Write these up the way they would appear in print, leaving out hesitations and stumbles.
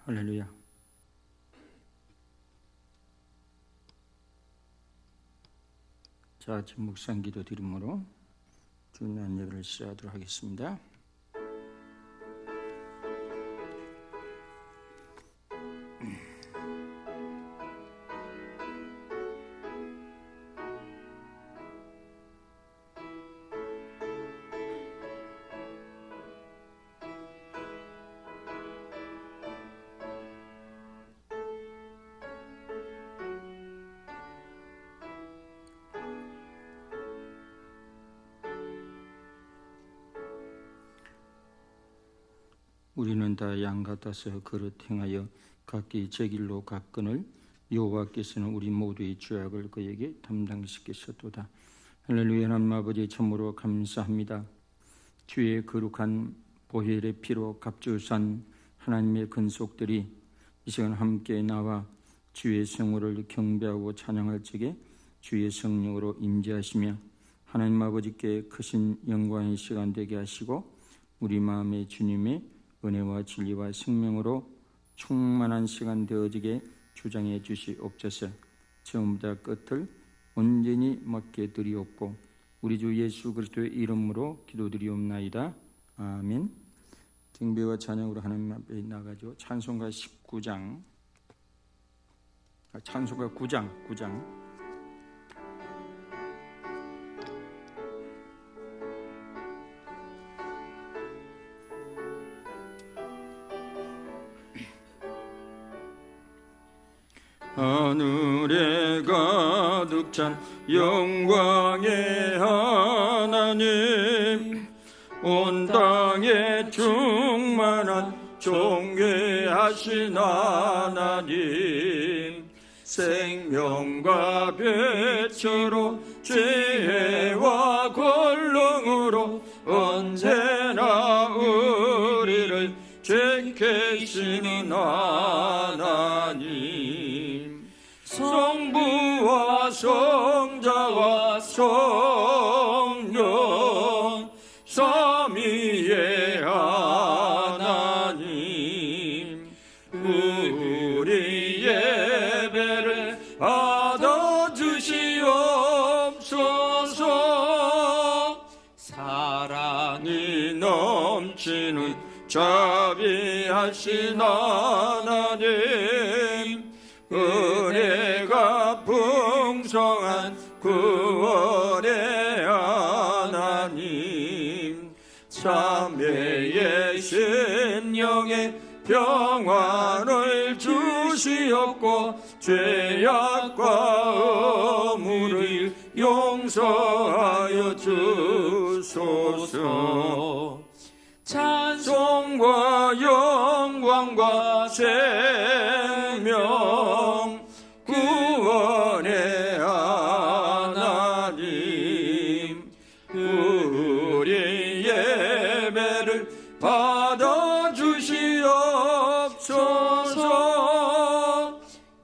할렐루야. 자, 아침 묵상 기도 드림으로 주일날 예배를 시작하도록 하겠습니다. 우리는 다 양 같아서 그릇 행하여 각기 제 길로 갔거늘 여호와께서는 우리 모두의 죄악을 그에게 담당시키셨도다. 할렐루야. 하나님 아버지, 참으로 감사합니다. 주의 거룩한 보혈의 피로 값주산 하나님의 근속들이 이 시간 함께 나와 주의 성호를 경배하고 찬양할 적에 주의 성령으로 임재하시며 하나님 아버지께 크신 영광의 시간 되게 하시고 우리 마음에 주님의 은혜와 진리와 생명으로 충만한 시간 되어지게 주장해 주시옵소서. 처음부터 끝을 온전히 맡게 드리옵고 우리 주 예수 그리스도의 이름으로 기도드리옵나이다. 아멘. 경배와 찬양으로 하나님 앞에 나가죠. 찬송가 19장, 찬송가 9장. 하늘에 가득 찬 영광의 하나님, 온 땅에 충만한 존귀하신 하나님, 생명과 빛으로 지혜와 권능으로 언제나 우리를 지키시는 하나님, 성부와 성자와 성령 삼위의 하나님, 우리 예배를 받아주시옵소서. 사랑이 넘치는 자비하신 하나님, 은혜가 풍성한 구원의 하나님, 참회의 심령에 평안을 주시옵고 죄악과 어물을 용서하여 주소서. 찬송과 영광과 생명 구원의 하나님, 우리 예배를 받아주시옵소서.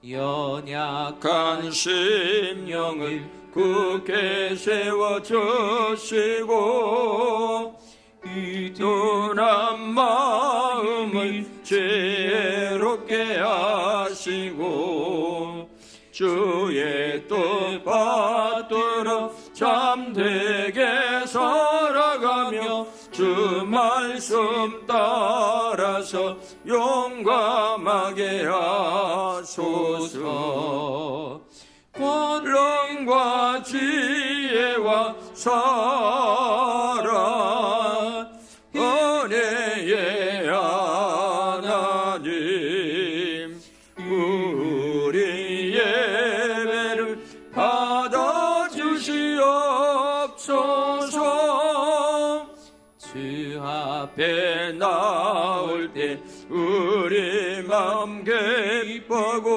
연약한 심령을 굳게 세워주시고 이둔한 마음을 지혜롭게 하시고 주의 뜻 받들어 잠되게 살아가며 주 말씀 따라서 용감하게 하소서. 권능과 지혜와 사랑 은혜의 하나님, 우리 예배를 받아주시옵소서. 주 앞에 나올 때 우리 마음 기뻐하고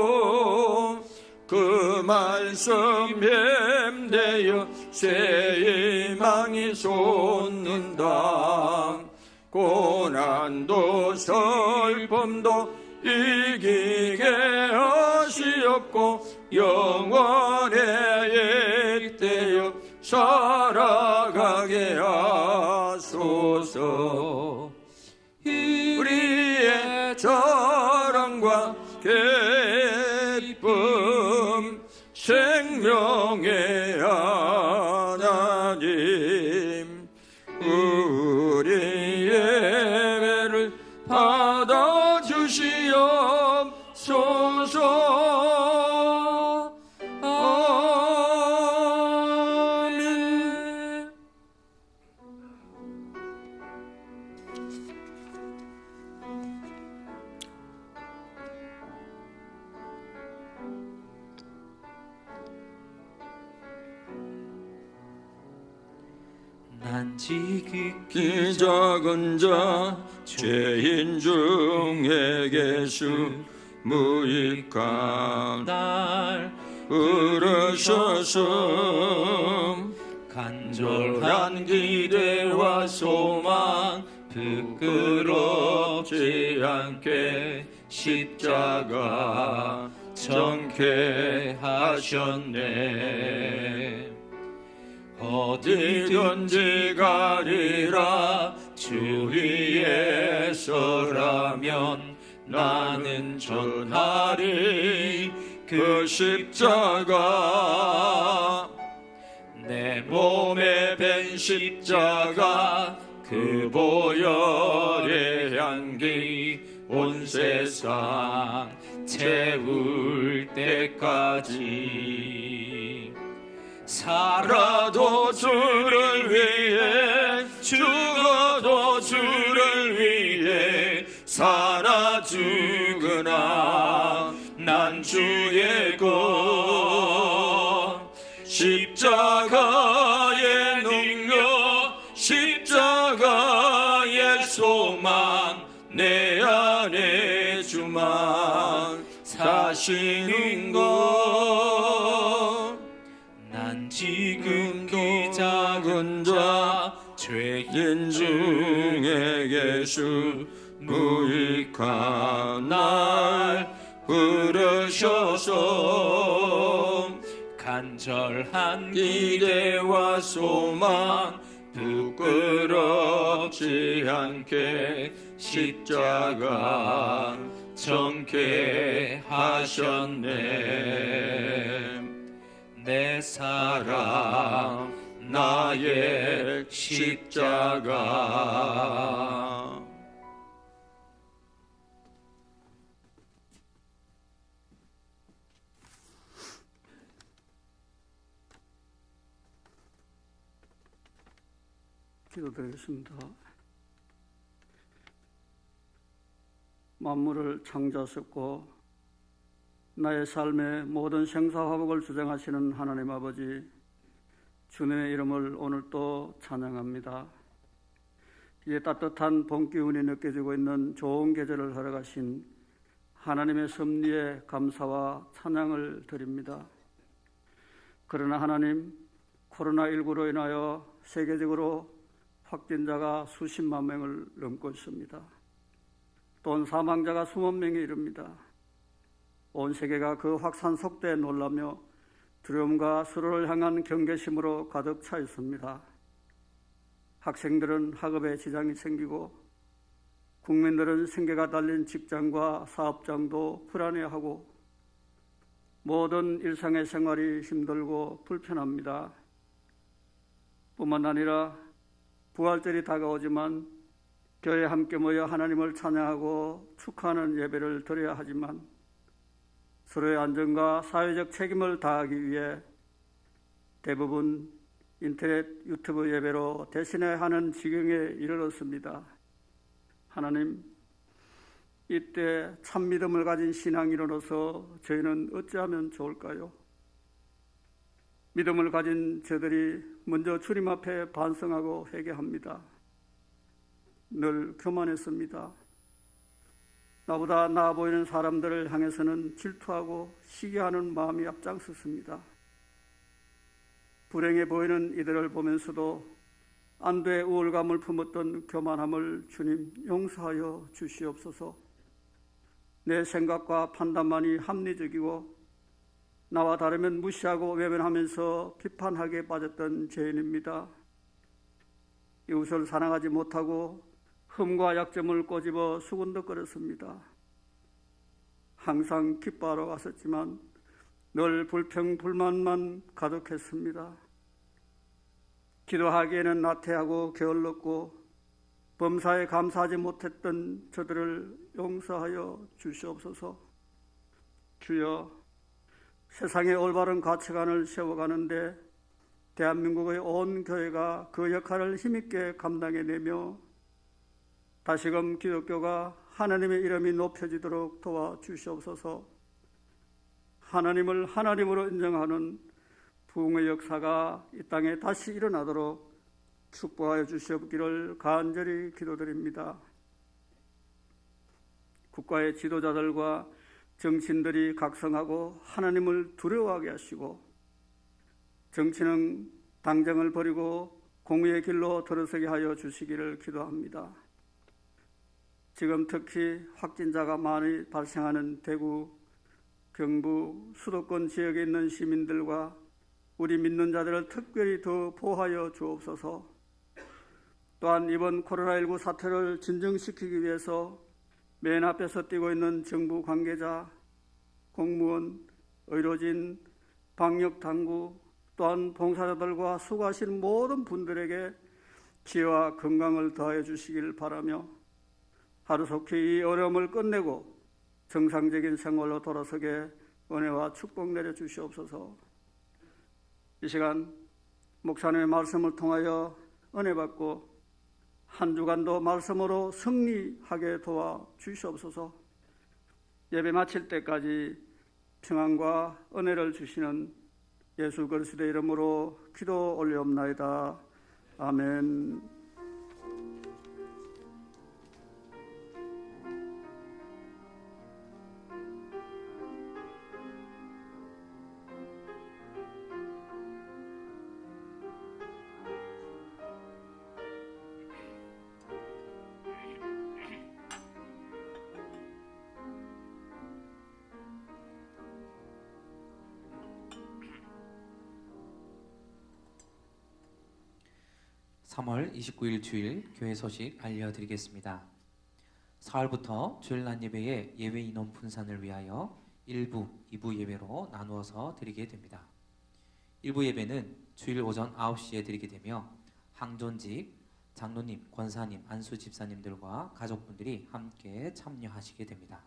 그 말씀 뱀되어 새 희망이 솟는다. 고난도 슬픔도 이기게 하시옵고 영원에 잇대어 살아가게 하소서. 우리의 자랑과 생명의 하나님, 우리 예배를 받아주시옵소서. 아멘. 난 지극히 작은 자 죄인 중에 계수 무익한 날 부르셔서 간절한 기대와 소망 부끄럽지 않게 십자가 정케 하셨네. 어디든지 가리라 주 위에 서라면 나는 전하리 그 십자가. 내 몸에 밴 십자가 그 보혈의 향기 온 세상 채울 때까지 살아도 주를 위해 죽어도 주를 위해 살아 죽으나 난 주의 것. 십자가의 능력 십자가의 소망 내 안에 주만 사시는 것. 난 지극히 작은 자 죄인 중에 계수 무익한 날 부르셔서 간절한 기대와 소망 부끄럽지 않게 십자가 정케 하셨네. 내 사랑 나의 십자가. 기도드리겠습니다. 만물을 창조하셨고 나의 삶의 모든 생사화복을 주장하시는 하나님 아버지, 주님의 이름을 오늘 또 찬양합니다. 이제 따뜻한 봄 기운이 느껴지고 있는 좋은 계절을 허락하신 하나님의 섭리에 감사와 찬양을 드립니다. 그러나 하나님, 코로나19로 인하여 세계적으로 확진자가 수십만 명을 넘고 있습니다. 또한 사망자가 수만 명에 이릅니다. 온 세계가 그 확산 속도에 놀라며 두려움과 서로를 향한 경계심으로 가득 차 있습니다. 학생들은 학업에 지장이 생기고 국민들은 생계가 달린 직장과 사업장도 불안해하고 모든 일상의 생활이 힘들고 불편합니다. 뿐만 아니라 부활절이 다가오지만 교회에 함께 모여 하나님을 찬양하고 축하하는 예배를 드려야 하지만 서로의 안전과 사회적 책임을 다하기 위해 대부분 인터넷 유튜브 예배로 대신해 하는 지경에 이르렀습니다. 하나님, 이때 참 믿음을 가진 신앙인으로서 저희는 어찌하면 좋을까요? 믿음을 가진 저들이 먼저 주님 앞에 반성하고 회개합니다. 늘 교만했습니다. 나보다 나아 보이는 사람들을 향해서는 질투하고 시기하는 마음이 앞장섰습니다. 불행해 보이는 이들을 보면서도 안도의 우울감을 품었던 교만함을 주님 용서하여 주시옵소서. 내 생각과 판단만이 합리적이고 나와 다르면 무시하고 외면하면서 비판하게 빠졌던 죄인입니다. 이웃을 사랑하지 못하고 흠과 약점을 꼬집어 수군덕거렸습니다. 항상 기뻐하러 왔었지만 늘 불평 불만만 가득했습니다. 기도하기에는 나태하고 게을렀고 범사에 감사하지 못했던 저들을 용서하여 주시옵소서. 주여, 세상의 올바른 가치관을 세워가는데 대한민국의 온 교회가 그 역할을 힘있게 감당해내며 다시금 기독교가 하나님의 이름이 높여지도록 도와주시옵소서. 하나님을 하나님으로 인정하는 부흥의 역사가 이 땅에 다시 일어나도록 축복하여 주시옵기를 간절히 기도드립니다. 국가의 지도자들과 정치인들이 각성하고 하나님을 두려워하게 하시고 정치는 당정을 버리고 공의의 길로 들어서게 하여 주시기를 기도합니다. 지금 특히 확진자가 많이 발생하는 대구, 경부, 수도권 지역에 있는 시민들과 우리 믿는 자들을 특별히 더 보호하여 주옵소서. 또한 이번 코로나19 사태를 진정시키기 위해서 맨 앞에서 뛰고 있는 정부 관계자, 공무원, 의료진, 방역당국, 또한 봉사자들과 수고하신 모든 분들에게 지혜와 건강을 더하여 주시길 바라며 하루속히 이 어려움을 끝내고 정상적인 생활로 돌아서게 은혜와 축복 내려 주시옵소서. 이 시간 목사님의 말씀을 통하여 은혜 받고 한 주간도 말씀으로 승리하게 도와 주시옵소서. 예배 마칠 때까지 평안과 은혜를 주시는 예수 그리스도의 이름으로 기도 올리옵나이다. 아멘. (3월 29일) 주일 교회 소식 알려드리겠습니다. 사흘부터 주일 낮 예배의 예외 인원 분산을 위하여 1부, 2부 예배로 나누어서 드리게 됩니다. 1부 예배는 주일 오전 9시에 드리게 되며 항존직, 장로님, 권사님, 안수 집사님들과 가족분들이 함께 참여하시게 됩니다.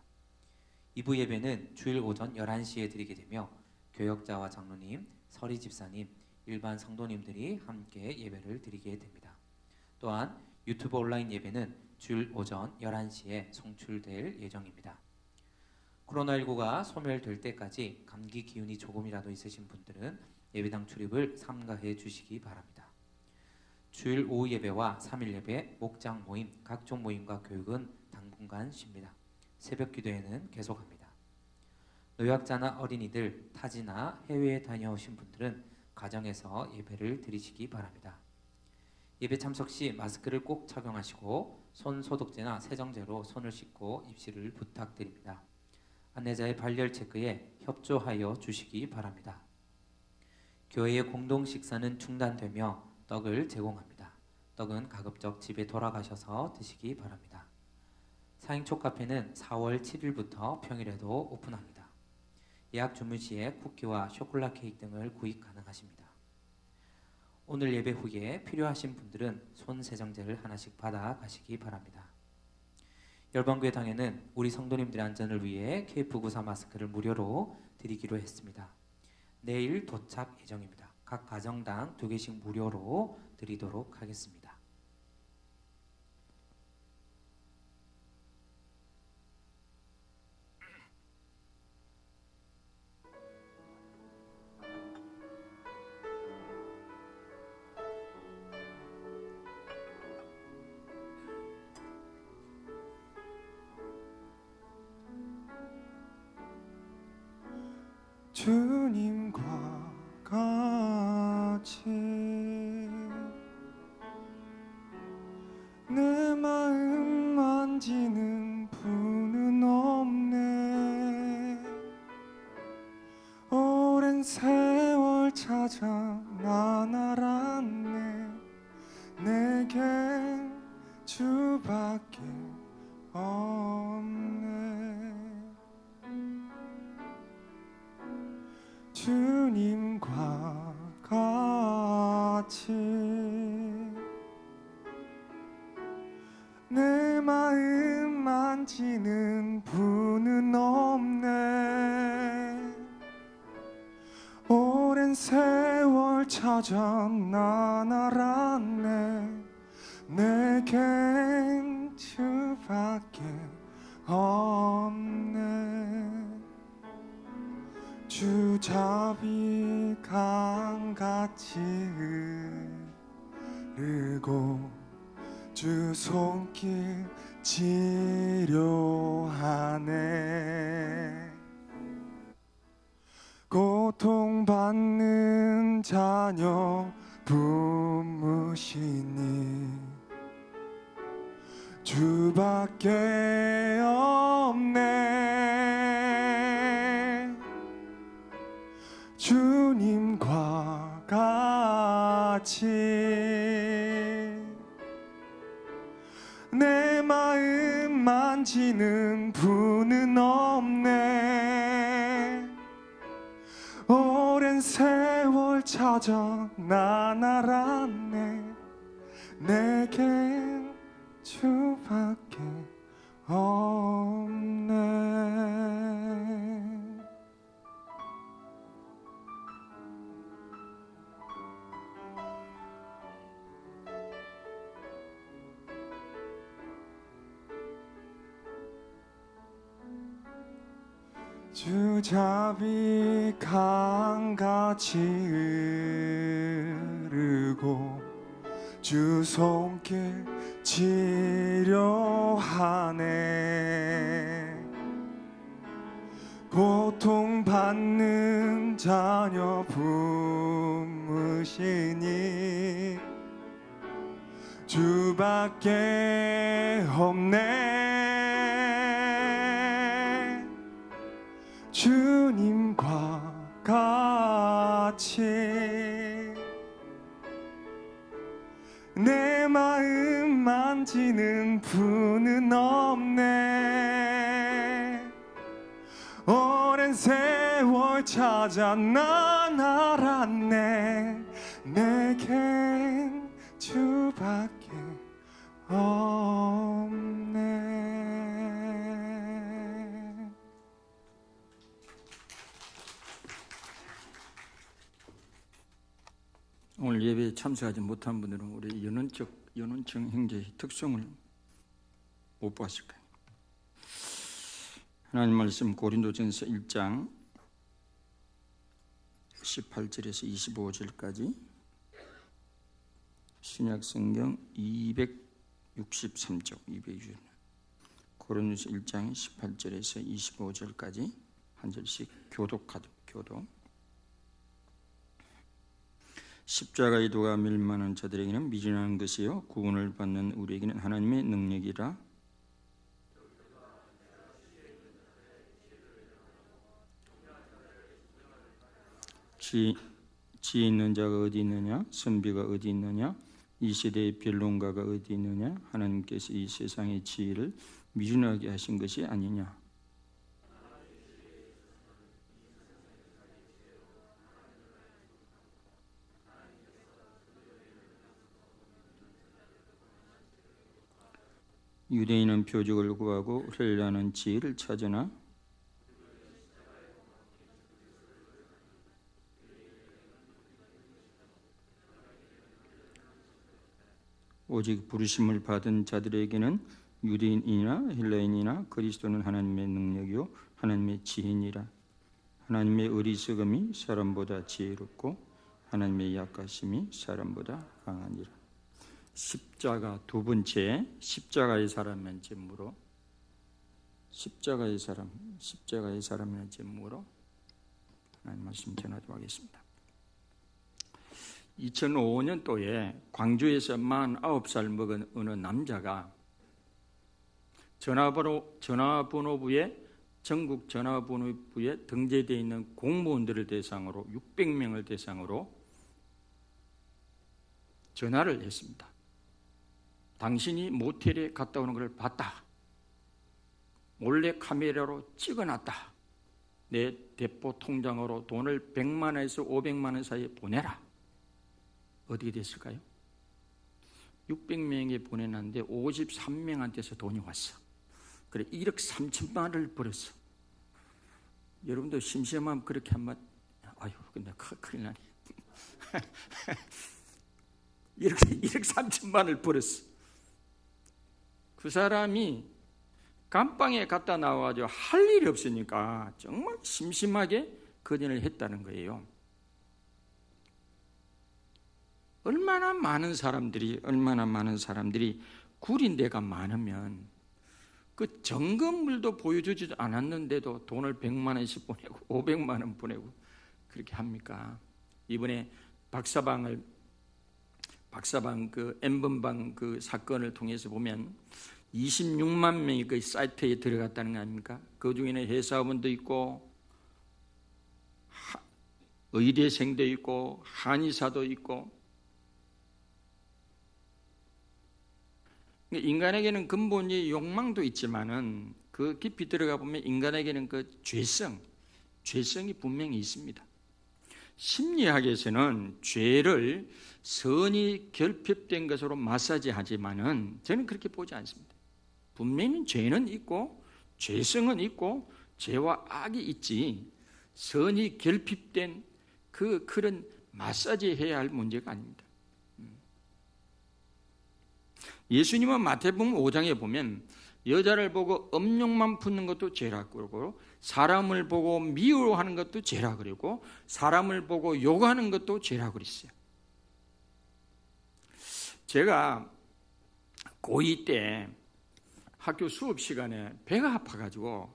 2부 예배는 주일 오전 11시에 드리게 되며 교역자와 장로님, 서리 집사님, 일반 성도님들이 함께 예배를 드리게 됩니다. 또한 유튜브 온라인 예배는 주일 오전 11시에 송출될 예정입니다. 코로나19가 소멸될 때까지 감기 기운이 조금이라도 있으신 분들은 예배당 출입을 삼가해 주시기 바랍니다. 주일 오후 예배와 3일 예배, 목장 모임, 각종 모임과 교육은 당분간 쉽니다. 새벽 기도회는 계속합니다. 노약자나 어린이들, 타지나 해외에 다녀오신 분들은 가정에서 예배를 드리시기 바랍니다. 예배 참석 시 마스크를 꼭 착용하시고 손 소독제나 세정제로 손을 씻고 입실을 부탁드립니다. 안내자의 발열 체크에 협조하여 주시기 바랍니다. 교회의 공동 식사는 중단되며 떡을 제공합니다. 떡은 가급적 집에 돌아가셔서 드시기 바랍니다. 사행초 카페는 4월 7일부터 평일에도 오픈합니다. 예약 주문 시에 쿠키와 쇼콜라 케이크 등을 구입 가능하십니다. 오늘 예배 후에 필요하신 분들은 손 세정제를 하나씩 받아 가시기 바랍니다. 열방교회당에는 우리 성도님들의 안전을 위해 KF94 마스크를 무료로 드리기로 했습니다. 내일 도착 예정입니다. 각 가정당 2개씩 무료로 드리도록 하겠습니다. 주님과 같이 내 마음 만지는 분은 없네. 오랜 세월 찾아 난 알았네. 내겐 주밖에 없네. 주님과 같이 내 마음 만지는 분은 없네. 오랜 세월 찾아 난 알았네. 내겐 주밖에 없네. 주 자비 강같이 흐르고 주 손길 치료하네. 고통받는 자녀 부모시니 주밖에 없네. 주님과 같이 내 마음 만지는 분은 없네. 오랜 세월 찾아 난 알았네. 내겐 주밖에 없네. 주 자비 강같이 흐르고 주 손길 치료하네. 고통받는 자녀 품으시니 주밖에 없네. 주님과 같이 내 마음 만지는 분은 없네. 오랜 세월 찾아 난 알았네. 내겐 주밖에 없네. 오늘 예배에 참석하지 못한 분들은 우리 연원청 형제의 특성을 못 봤을 거예요. 하나님 말씀 고린도전서 1장 18절에서 25절까지 신약성경 263쪽 260 고린도전서 1장 18절에서 25절까지 한 절씩 교독하도록 교독. 십자가의 도가 멸망하는 자들에게는 미련한 것이요 구원을 받는 우리에게는 하나님의 능력이라. 지혜 있는 자가 어디 있느냐? 선비가 어디 있느냐? 이 시대의 변론가가 어디 있느냐? 하나님께서 이 세상의 지혜를 미련하게 하신 것이 아니냐? 유대인은 표적을 구하고 헬라는 지혜를 찾으나 오직 부르심을 받은 자들에게는 유대인이나 헬라인이나 그리스도는 하나님의 능력이요 하나님의 지혜니라. 하나님의 어리석음이 사람보다 지혜롭고 하나님의 약하심이 사람보다 강하니라. 십자가 두 번째, 십자가의 사람은 제물로, 십자가의 사람은 제물로 하나님 말씀 전하도록 하겠습니다. 2005년도에 광주에서 49살 먹은 어느 남자가 전화번호부에 전국 전화번호부에 등재되어 있는 공무원들을 대상으로 600명을 대상으로 전화를 했습니다. 당신이 모텔에 갔다 오는 걸 봤다. 몰래 카메라로 찍어놨다. 내 대포 통장으로 돈을 100만 원에서 500만 원 사이에 보내라. 어떻게 됐을까요? 600명에게 보내놨는데 53명한테서 돈이 왔어. 그래 1억 3천만 원을 벌었어. 여러분도 심심하면 그렇게 한번 아유 근데 큰일 나네. 1억 3천만 원을 벌었어. 그 사람이 감방에 갔다 나와가지고 할 일이 없으니까 정말 심심하게 거년을 했다는 거예요. 얼마나 많은 사람들이 구린 데가 많으면 그 점검물도 보여주지도 않았는데도 돈을 100만 원씩 보내고 500만 원 보내고 그렇게 합니까? 이번에 박사방 그 N번방 그 사건을 통해서 보면 26만 명이 그 사이트에 들어갔다는 거 아닙니까? 그 중에는 회사원도 있고 의대생도 있고 한의사도 있고. 인간에게는 근본이 욕망도 있지만은 그 깊이 들어가 보면 인간에게는 그 죄성이 분명히 있습니다. 심리학에서는 죄를 선이 결핍된 것으로 마사지하지만은 저는 그렇게 보지 않습니다. 분명히 죄는 있고 죄성은 있고 죄와 악이 있지 선이 결핍된 그런 마사지해야 할 문제가 아닙니다. 예수님은 마태복음 5장에 보면 여자를 보고 음욕만 품는 것도 죄라 그러고 사람을 보고 미워하는 것도 죄라 그러고 사람을 보고 욕하는 것도 죄라 그랬어요. 제가 고2 때 학교 수업 시간에 배가 아파가지고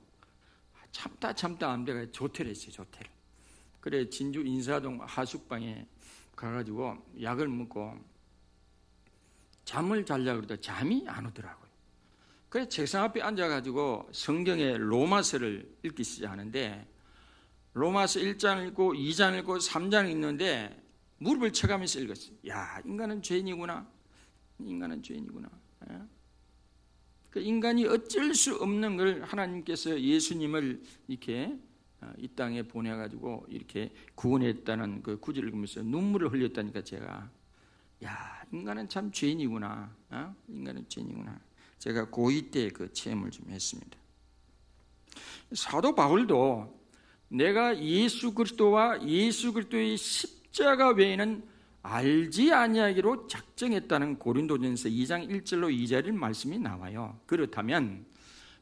참다 안 돼가 조퇴를 했어요. 조퇴를. 그래 진주 인사동 하숙방에 가가지고 약을 먹고 잠을 자려고 그러다 잠이 안 오더라고요. 그래서 책상 앞에 앉아가지고 성경의 로마서를 읽기 시작하는데 로마서 1장 읽고 2장 읽고 3장 읽는데 무릎을 쳐가면서 읽었어요. 야, 인간은 죄인이구나. 그 인간이 어쩔 수 없는 걸 하나님께서 예수님을 이렇게 이 땅에 보내가지고 이렇게 구원했다는 그 구절을 읽으면서 눈물을 흘렸다니까 제가 야, 인간은 참 죄인이구나. 인간은 죄인이구나. 제가 고2 때 그 체험을 좀 했습니다. 사도 바울도 내가 예수 그리스도와 예수 그리스도의 십자가 외에는 알지 아니하기로 작정했다는 고린도전서 2장 1절로 2절의 말씀이 나와요. 그렇다면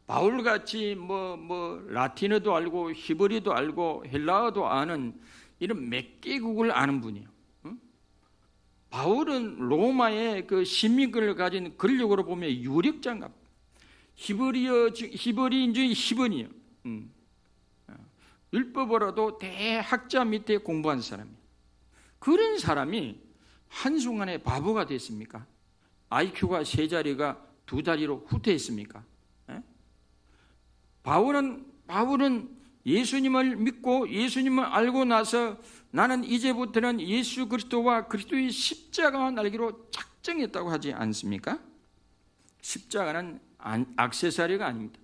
바울같이 라틴어도 알고 히브리도 알고 헬라어도 아는 이런 몇 개국을 아는 분이에요. 바울은 로마의 그 시민권을 가진 권력으로 보면 유력자인가. 히브리인 중에 히브리요. 율법으로도 대학자 밑에 공부한 사람이에요. 그런 사람이 한순간에 바보가 됐습니까? IQ가 3자리가 2자리로 후퇴했습니까? 바울은 예수님을 믿고 예수님을 알고 나서 나는 이제부터는 예수 그리스도와 그리스도의 십자가만 알기로 작정했다고 하지 않습니까? 십자가는 액세서리가 아닙니다.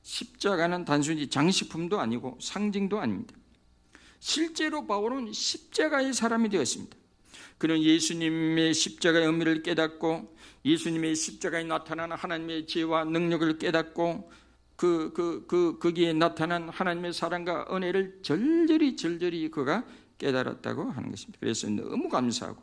십자가는 단순히 장식품도 아니고 상징도 아닙니다. 실제로 바울은 십자가의 사람이 되었습니다. 그는 예수님의 십자가의 의미를 깨닫고 예수님의 십자가에 나타나는 하나님의 지혜와 능력을 깨닫고 거기에 나타난 하나님의 사랑과 은혜를 절절히 그가 깨달았다고 하는 것입니다. 그래서 너무 감사하고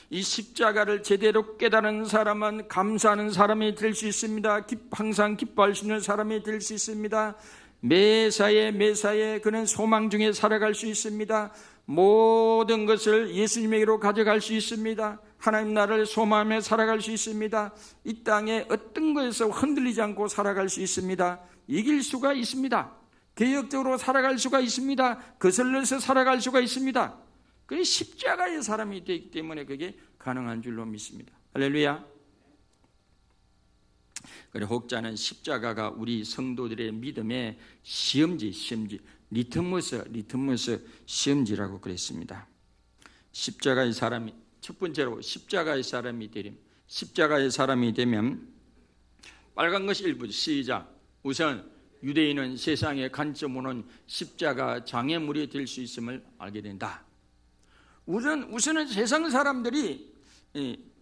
이 십자가를 제대로 깨달은 사람은 감사하는 사람이 될 수 있습니다. 항상 기뻐할 수 있는 사람이 될 수 있습니다. 매사에 그는 소망 중에 살아갈 수 있습니다. 모든 것을 예수님에게로 가져갈 수 있습니다. 하나님 나라를 소망하며 살아갈 수 있습니다. 이 땅에 어떤 것에서 흔들리지 않고 살아갈 수 있습니다. 이길 수가 있습니다. 개혁적으로 살아갈 수가 있습니다. 거슬러서 살아갈 수가 있습니다. 그 십자가의 사람이 되기 때문에 그게 가능한 줄로 믿습니다. 할렐루야. 그래 혹자는 십자가가 우리 성도들의 믿음의 시험지 리트머스 시험지라고 그랬습니다. 십자가의 사람이 첫 번째로 십자가의 사람이 되면 빨간 것이 일부죠. 시작. 우선 유대인은 세상의 관점으로는 십자가 장애물이 될 수 있음을 알게 된다. 우선은 세상 사람들이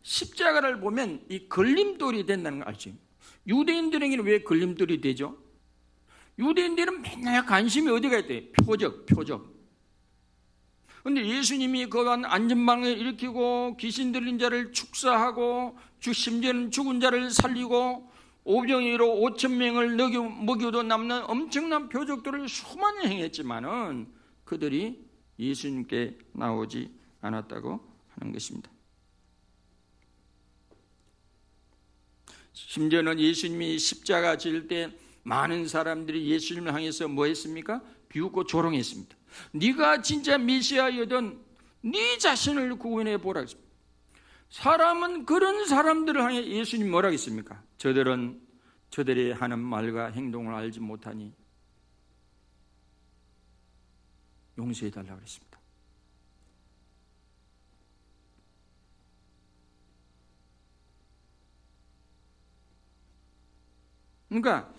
십자가를 보면 이 걸림돌이 된다는 걸 알죠. 유대인들에게는 왜 걸림돌이 되죠? 유대인들은 맨날 관심이 어디가 있대? 표적. 그런데 예수님이 거한 안전방을 일으키고 귀신 들린 자를 축사하고 심지어는 죽은 자를 살리고 오병이로 5,000명을 먹여도 남는 엄청난 표적들을 수많이 행했지만은 그들이 예수님께 나오지 않았다고 하는 것입니다. 심지어는 예수님이 십자가 질 때 많은 사람들이 예수님을 향해서 뭐 했습니까? 비웃고 조롱했습니다. 네가 진짜 메시아여든 네 자신을 구원해 보라 했습니다. 사람은 그런 사람들을 향해 예수님 뭐라 했습니까? 저들은 저들이 하는 말과 행동을 알지 못하니 용서해 달라고 했습니다. 그러니까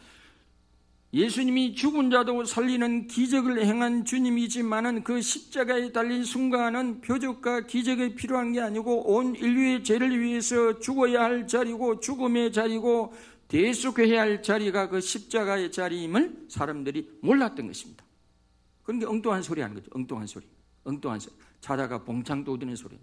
예수님이 죽은 자도 살리는 기적을 행한 주님이지만은 그 십자가에 달린 순간은 표적과 기적이 필요한 게 아니고 온 인류의 죄를 위해서 죽어야 할 자리고 죽음의 자리고 대속해야 할 자리가 그 십자가의 자리임을 사람들이 몰랐던 것입니다. 그러니까 엉뚱한 소리 하는 거죠. 엉뚱한 소리. 자다가 봉창 떠드는 소리.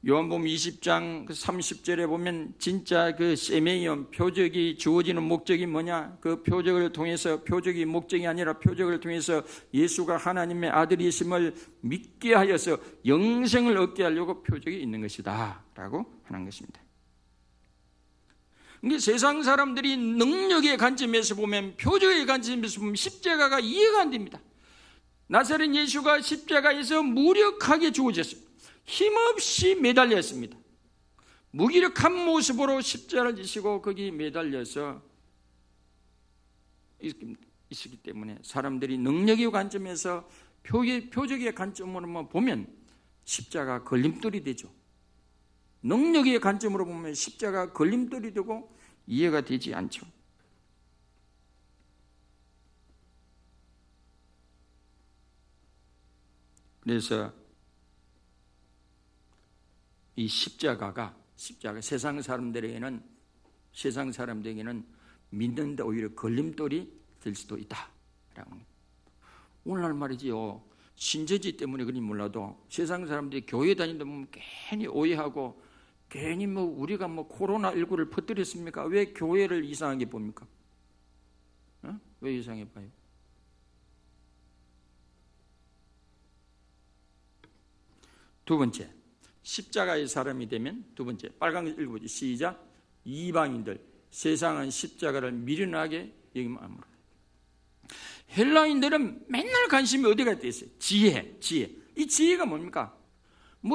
요한복음 20장 30절에 보면 진짜 그 세메이온 표적이 주어지는 목적이 뭐냐? 그 표적을 통해서 표적이 목적이 아니라 표적을 통해서 예수가 하나님의 아들이심을 믿게 하여서 영생을 얻게 하려고 표적이 있는 것이다 라고 하는 것입니다. 근데 세상 사람들이 능력의 관점에서 보면 표적의 관점에서 보면 십자가가 이해가 안 됩니다. 나사렛 예수가 십자가에서 무력하게 죽어졌습니다. 힘없이 매달렸습니다. 무기력한 모습으로 십자가를 지시고 거기 매달려서 있었기 때문에 사람들이 능력의 관점에서 표적의 관점으로만 보면 십자가 걸림돌이 되죠. 능력의 관점으로 보면 십자가 걸림돌이 되고 이해가 되지 않죠. 그래서 이 십자가 세상 사람들에게는 믿는데 오히려 걸림돌이 될 수도 있다라고 합니다. 오늘날 말이지요, 신저지 때문에 그런지 몰라도 세상 사람들이 교회 다니다 보면 괜히 오해하고 괜히 우리가 코로나19를 퍼뜨렸습니까? 왜 교회를 이상하게 봅니까? 왜 이상하게 봐요? 두 번째, 십자가의 사람이 되면 두 번째, 빨간 글 읽어보죠. 시작. 이방인들, 세상은 십자가를 미련하게 여기면 아무라. 헬라인들은 맨날 관심이 어디가 있어요? 지혜. 이 지혜가 뭡니까?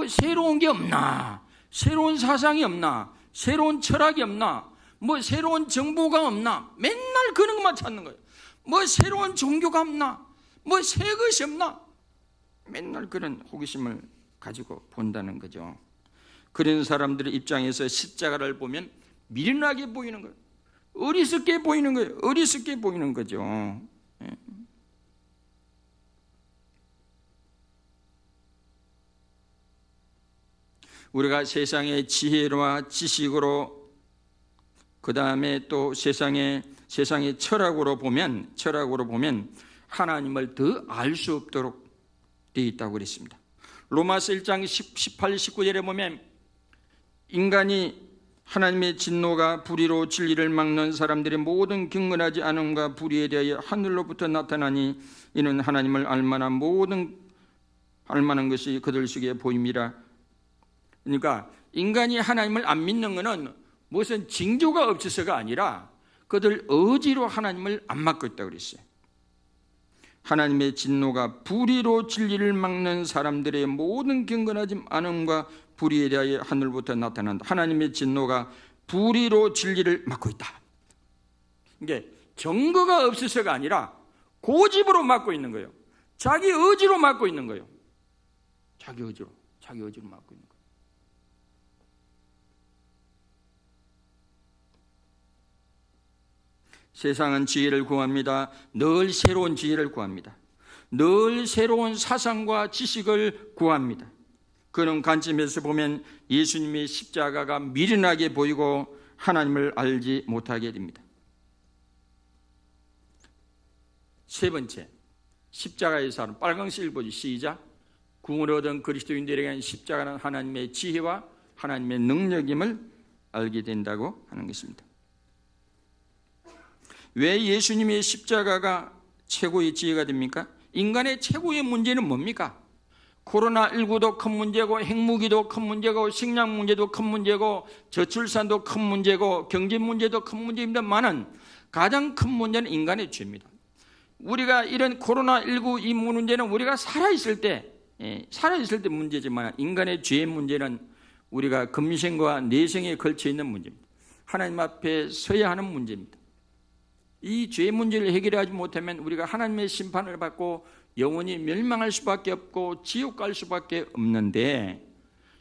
새로운 게 없나? 새로운 사상이 없나? 새로운 철학이 없나? 새로운 정보가 없나? 맨날 그런 것만 찾는 거예요. 새로운 종교가 없나? 새 것이 없나? 맨날 그런 호기심을 가지고 본다는 거죠. 그런 사람들의 입장에서 십자가를 보면 미련하게 보이는 거예요. 어리석게 보이는 거예요. 어리석게 보이는 거죠. 우리가 세상의 지혜와 지식으로 그 다음에 또 세상의 철학으로 보면 하나님을 더 알 수 없도록 되어 있다고 그랬습니다. 로마서 1장 18, 19절에 보면 인간이 하나님의 진노가 불의로 진리를 막는 사람들의 모든 경건하지 않음과 불의에 대하여 하늘로부터 나타나니 이는 하나님을 알만한 것이 그들 속에 보임이라. 그러니까 인간이 하나님을 안 믿는 것은 무슨 징조가 없어서가 아니라 그들 의지로 하나님을 안 맡고 있다고 그랬어요. 하나님의 진노가 불의로 진리를 막는 사람들의 모든 경건하지 않음과 불의에 대하여 하늘부터 나타난다. 하나님의 진노가 불의로 진리를 막고 있다. 이게 증거가 없어서가 아니라 고집으로 막고 있는 거예요. 자기 의지로 막고 있는 거예요. 자기 의지로 막고 있는 거예요. 세상은 지혜를 구합니다. 늘 새로운 지혜를 구합니다. 늘 새로운 사상과 지식을 구합니다. 그런 관점에서 보면 예수님의 십자가가 미련하게 보이고 하나님을 알지 못하게 됩니다. 세 번째, 십자가의 사람. 빨강색 읽어보지. 시작. 구원을 얻은 그리스도인들에게는 십자가는 하나님의 지혜와 하나님의 능력임을 알게 된다고 하는 것입니다. 왜 예수님의 십자가가 최고의 지혜가 됩니까? 인간의 최고의 문제는 뭡니까? 코로나19도 큰 문제고, 핵무기도 큰 문제고, 식량 문제도 큰 문제고, 저출산도 큰 문제고, 경제 문제도 큰 문제입니다만은 가장 큰 문제는 인간의 죄입니다. 우리가 이런 코로나19 이 문제는 우리가 살아있을 때 문제지만 인간의 죄의 문제는 우리가 금생과 내생에 걸쳐 있는 문제입니다. 하나님 앞에 서야 하는 문제입니다. 이 죄 문제를 해결하지 못하면 우리가 하나님의 심판을 받고 영원히 멸망할 수밖에 없고 지옥 갈 수밖에 없는데,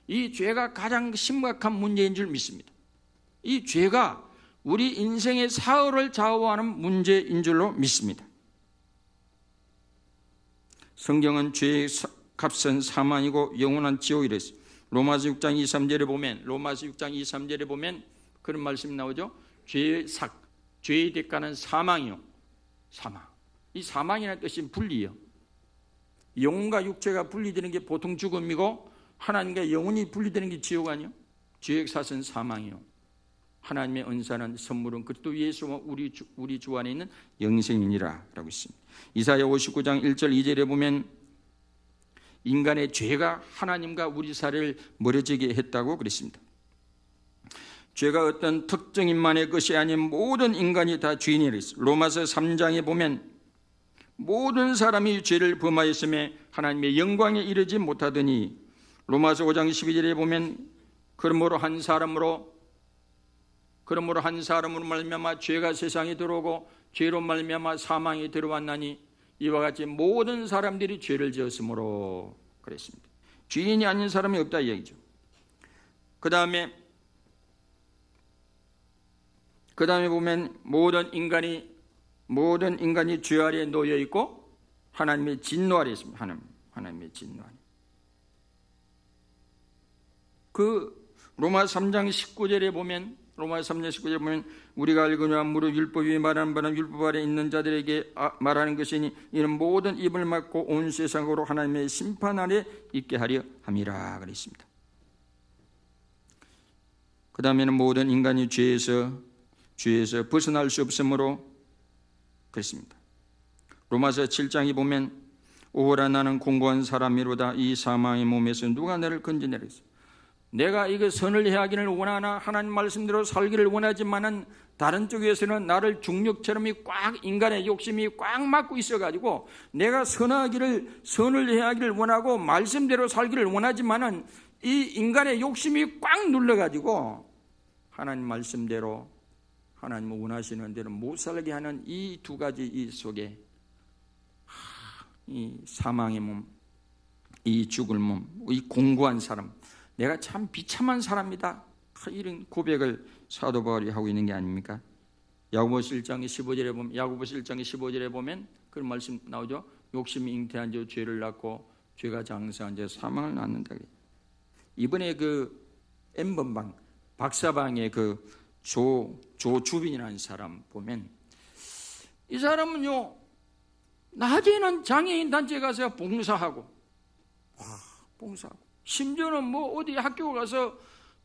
이 죄가 가장 심각한 문제인 줄 믿습니다. 이 죄가 우리 인생의 사흘을 좌우하는 문제인 줄로 믿습니다. 성경은 죄의 값은 사망이고 영원한 지옥이라 했어요. 로마서 6장 2, 3절에 보면 그런 말씀이 나오죠. 죄의 대가는 사망이요. 사망. 이 사망이라는 뜻이 분리요. 영혼과 육체가 분리되는 게 보통 죽음이고, 하나님과 영혼이 분리되는 게 지옥 아니요. 죄의 값은 사망이요. 하나님의 은사는 선물은 그리스도 예수와 우리 주 안에 있는 영생이니라 라고 있습니다. 이사야 59장 1절 2절에 보면 인간의 죄가 하나님과 우리 사이를 멀어지게 했다고 그랬습니다. 죄가 어떤 특정인만의 것이 아닌 모든 인간이 다 죄인이라 했습니다. 로마서 3장에 보면 모든 사람이 죄를 범하였음에 하나님의 영광에 이르지 못하더니, 로마서 5장 12절에 보면 그러므로 한 사람으로 말미암아 죄가 세상에 들어오고 죄로 말미암아 사망이 들어왔나니 이와 같이 모든 사람들이 죄를 지었으므로 그랬습니다. 죄인이 아닌 사람이 없다 이 얘기죠. 그 다음에 보면 모든 인간이 죄 아래에 놓여 있고 하나님의 진노 아래 있습니다. 하나님의 진노 아래. 그 로마서 3장 19절에 보면 우리가 알거니와 무릇 율법이 말하는 바는 율법 아래 있는 자들에게 말하는 것이니 이는 모든 입을 막고 온 세상으로 하나님의 심판 아래 있게 하려 함이라 그랬습니다. 그 다음에는 모든 인간이 죄에서 벗어날 수 없으므로 그랬습니다. 로마서 7장에 보면 오호라 나는 공고한 사람이로다. 이 사망의 몸에서 누가 나를 건져내라 했어요. 내가 이거 선을 해야기를 원하나 하나님 말씀대로 살기를 원하지만은 다른 쪽에서는 나를 중력처럼 인간의 욕심이 꽉 막고 있어가지고 내가 선을 해야기를 원하고 말씀대로 살기를 원하지만은 이 인간의 욕심이 꽉 눌러가지고 하나님 말씀대로 하나님 원하시는 대로 못 살게 하는 이 두 가지 이 속에 이 사망의 몸, 이 죽을 몸, 이 공고한 사람, 내가 참 비참한 사람이다, 이런 고백을 사도 바울이 하고 있는 게 아닙니까? 야고보서 1장 15절에 보면 그런 말씀 나오죠. 욕심이 잉태한 자 죄를 낳고 죄가 장성한 자 사망을 낳는다. 이번에 그 N번방 박사방의 그 조주빈이라는 사람 보면 이 사람은요 낮에는 장애인 단체에 가서 봉사하고 심지어는 뭐 어디 학교 가서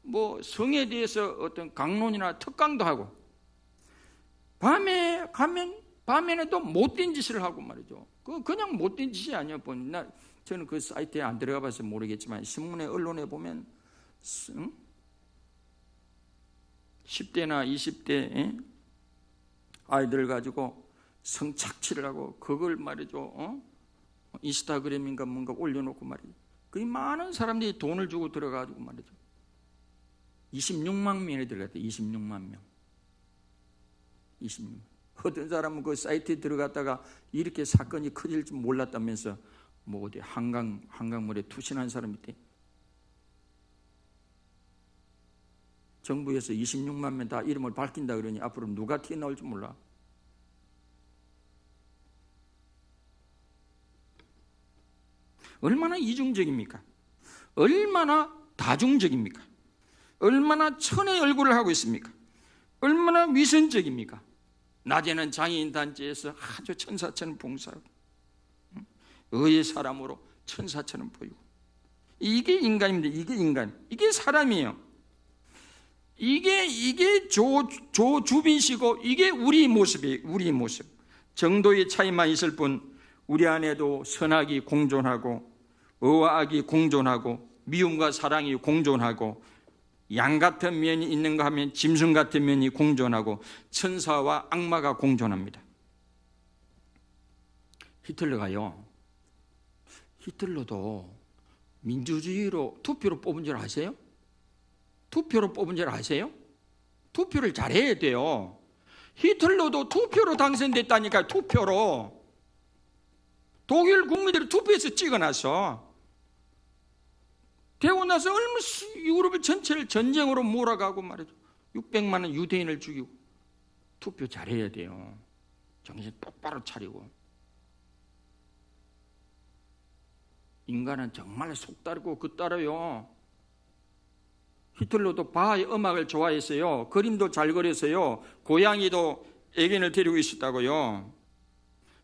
뭐 성에 대해서 어떤 강론이나 특강도 하고, 밤에는 또 못된 짓을 하고 말이죠. 그냥 못된 짓이 아니야. 저는 그 사이트에 안 들어가 봐서 모르겠지만 신문에 언론에 보면 10대나 20대 아이들 가지고 성착취를 하고 그걸 말이죠. 인스타그램인가 뭔가 올려놓고 말이죠. 그 많은 사람들이 돈을 주고 들어가지고 말이죠. 26만 명이 들어갔대. 26만 명. 26만. 어떤 사람은 그 사이트에 들어갔다가 이렇게 사건이 커질 줄 몰랐다면서 뭐 어디 한강물에 투신한 사람이 있대. 정부에서 26만 명 다 이름을 밝힌다 그러니 앞으로 누가 튀어나올지 몰라. 얼마나 이중적입니까? 얼마나 다중적입니까? 얼마나 천의 얼굴을 하고 있습니까? 얼마나 위선적입니까? 낮에는 장애인 단체에서 아주 천사처럼 봉사하고 의의 사람으로 천사처럼 보이고, 이게 인간입니다. 이게 인간, 이게 사람이에요. 이게 조주빈씨고 이게 우리 모습이에요. 우리 모습. 정도의 차이만 있을 뿐 우리 안에도 선악이 공존하고 의와 악이 공존하고 미움과 사랑이 공존하고 양 같은 면이 있는가 하면 짐승 같은 면이 공존하고 천사와 악마가 공존합니다. 히틀러도 민주주의로 투표로 뽑은 줄 아세요? 투표로 뽑은 줄 아세요? 투표를 잘해야 돼요. 히틀러도 투표로 당선됐다니까요. 투표로. 독일 국민들이 투표해서 찍어놨어. 되고 나서 얼마나 유럽 전체를 전쟁으로 몰아가고 말이죠. 600만 원 유대인을 죽이고. 투표 잘해야 돼요. 정신 똑바로 차리고. 인간은 정말 속다르고 긋다르요. 히틀러도 바하의 음악을 좋아했어요. 그림도 잘 그렸어요. 고양이도 애견을 데리고 있었다고요.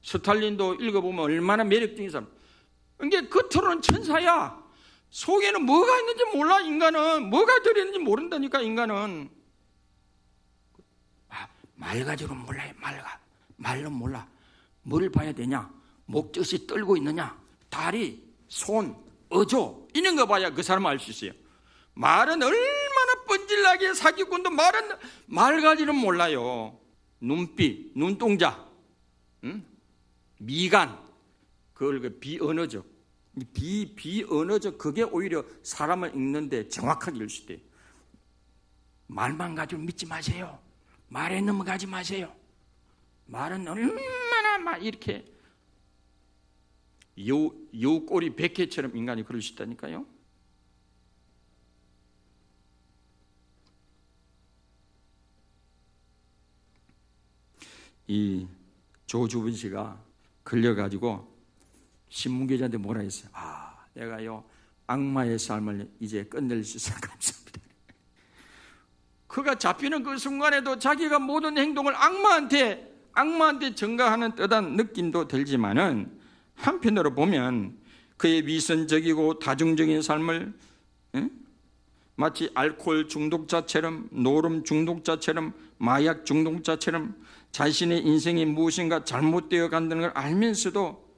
스탈린도 읽어보면 얼마나 매력적인 사람. 그러니까 겉으로는 천사야. 속에는 뭐가 있는지 몰라. 인간은 뭐가 들어있는지 모른다니까. 인간은 말 가지고는 몰라요. 말로 몰라. 뭘 봐야 되냐? 목젖이 떨고 있느냐? 다리, 손, 어조 이런 거 봐야 그 사람을 알 수 있어요. 말은 얼마나 뻔질나게 사기꾼도 말 가지는 몰라요. 눈빛, 눈동자, 미간, 그걸 비언어적, 비언어적 그게 오히려 사람을 읽는데 정확하게 읽을 수 있대요. 말만 가지고 믿지 마세요. 말에 넘어가지 마세요. 말은 얼마나 막 이렇게 여우 꼬리 백해처럼 인간이 그럴 수 있다니까요. 이 조주빈 씨가 걸려가지고 신문기자한테 뭐라 했어요? 내가요 악마의 삶을 이제 끝낼 수 있어서 감사합니다. 그가 잡히는 그 순간에도 자기가 모든 행동을 악마한테 전가하는 듯한 느낌도 들지만은 한편으로 보면 그의 위선적이고 다중적인 삶을 마치 알코올 중독자처럼, 노름 중독자처럼, 마약 중독자처럼 자신의 인생이 무엇인가 잘못되어 간다는 걸 알면서도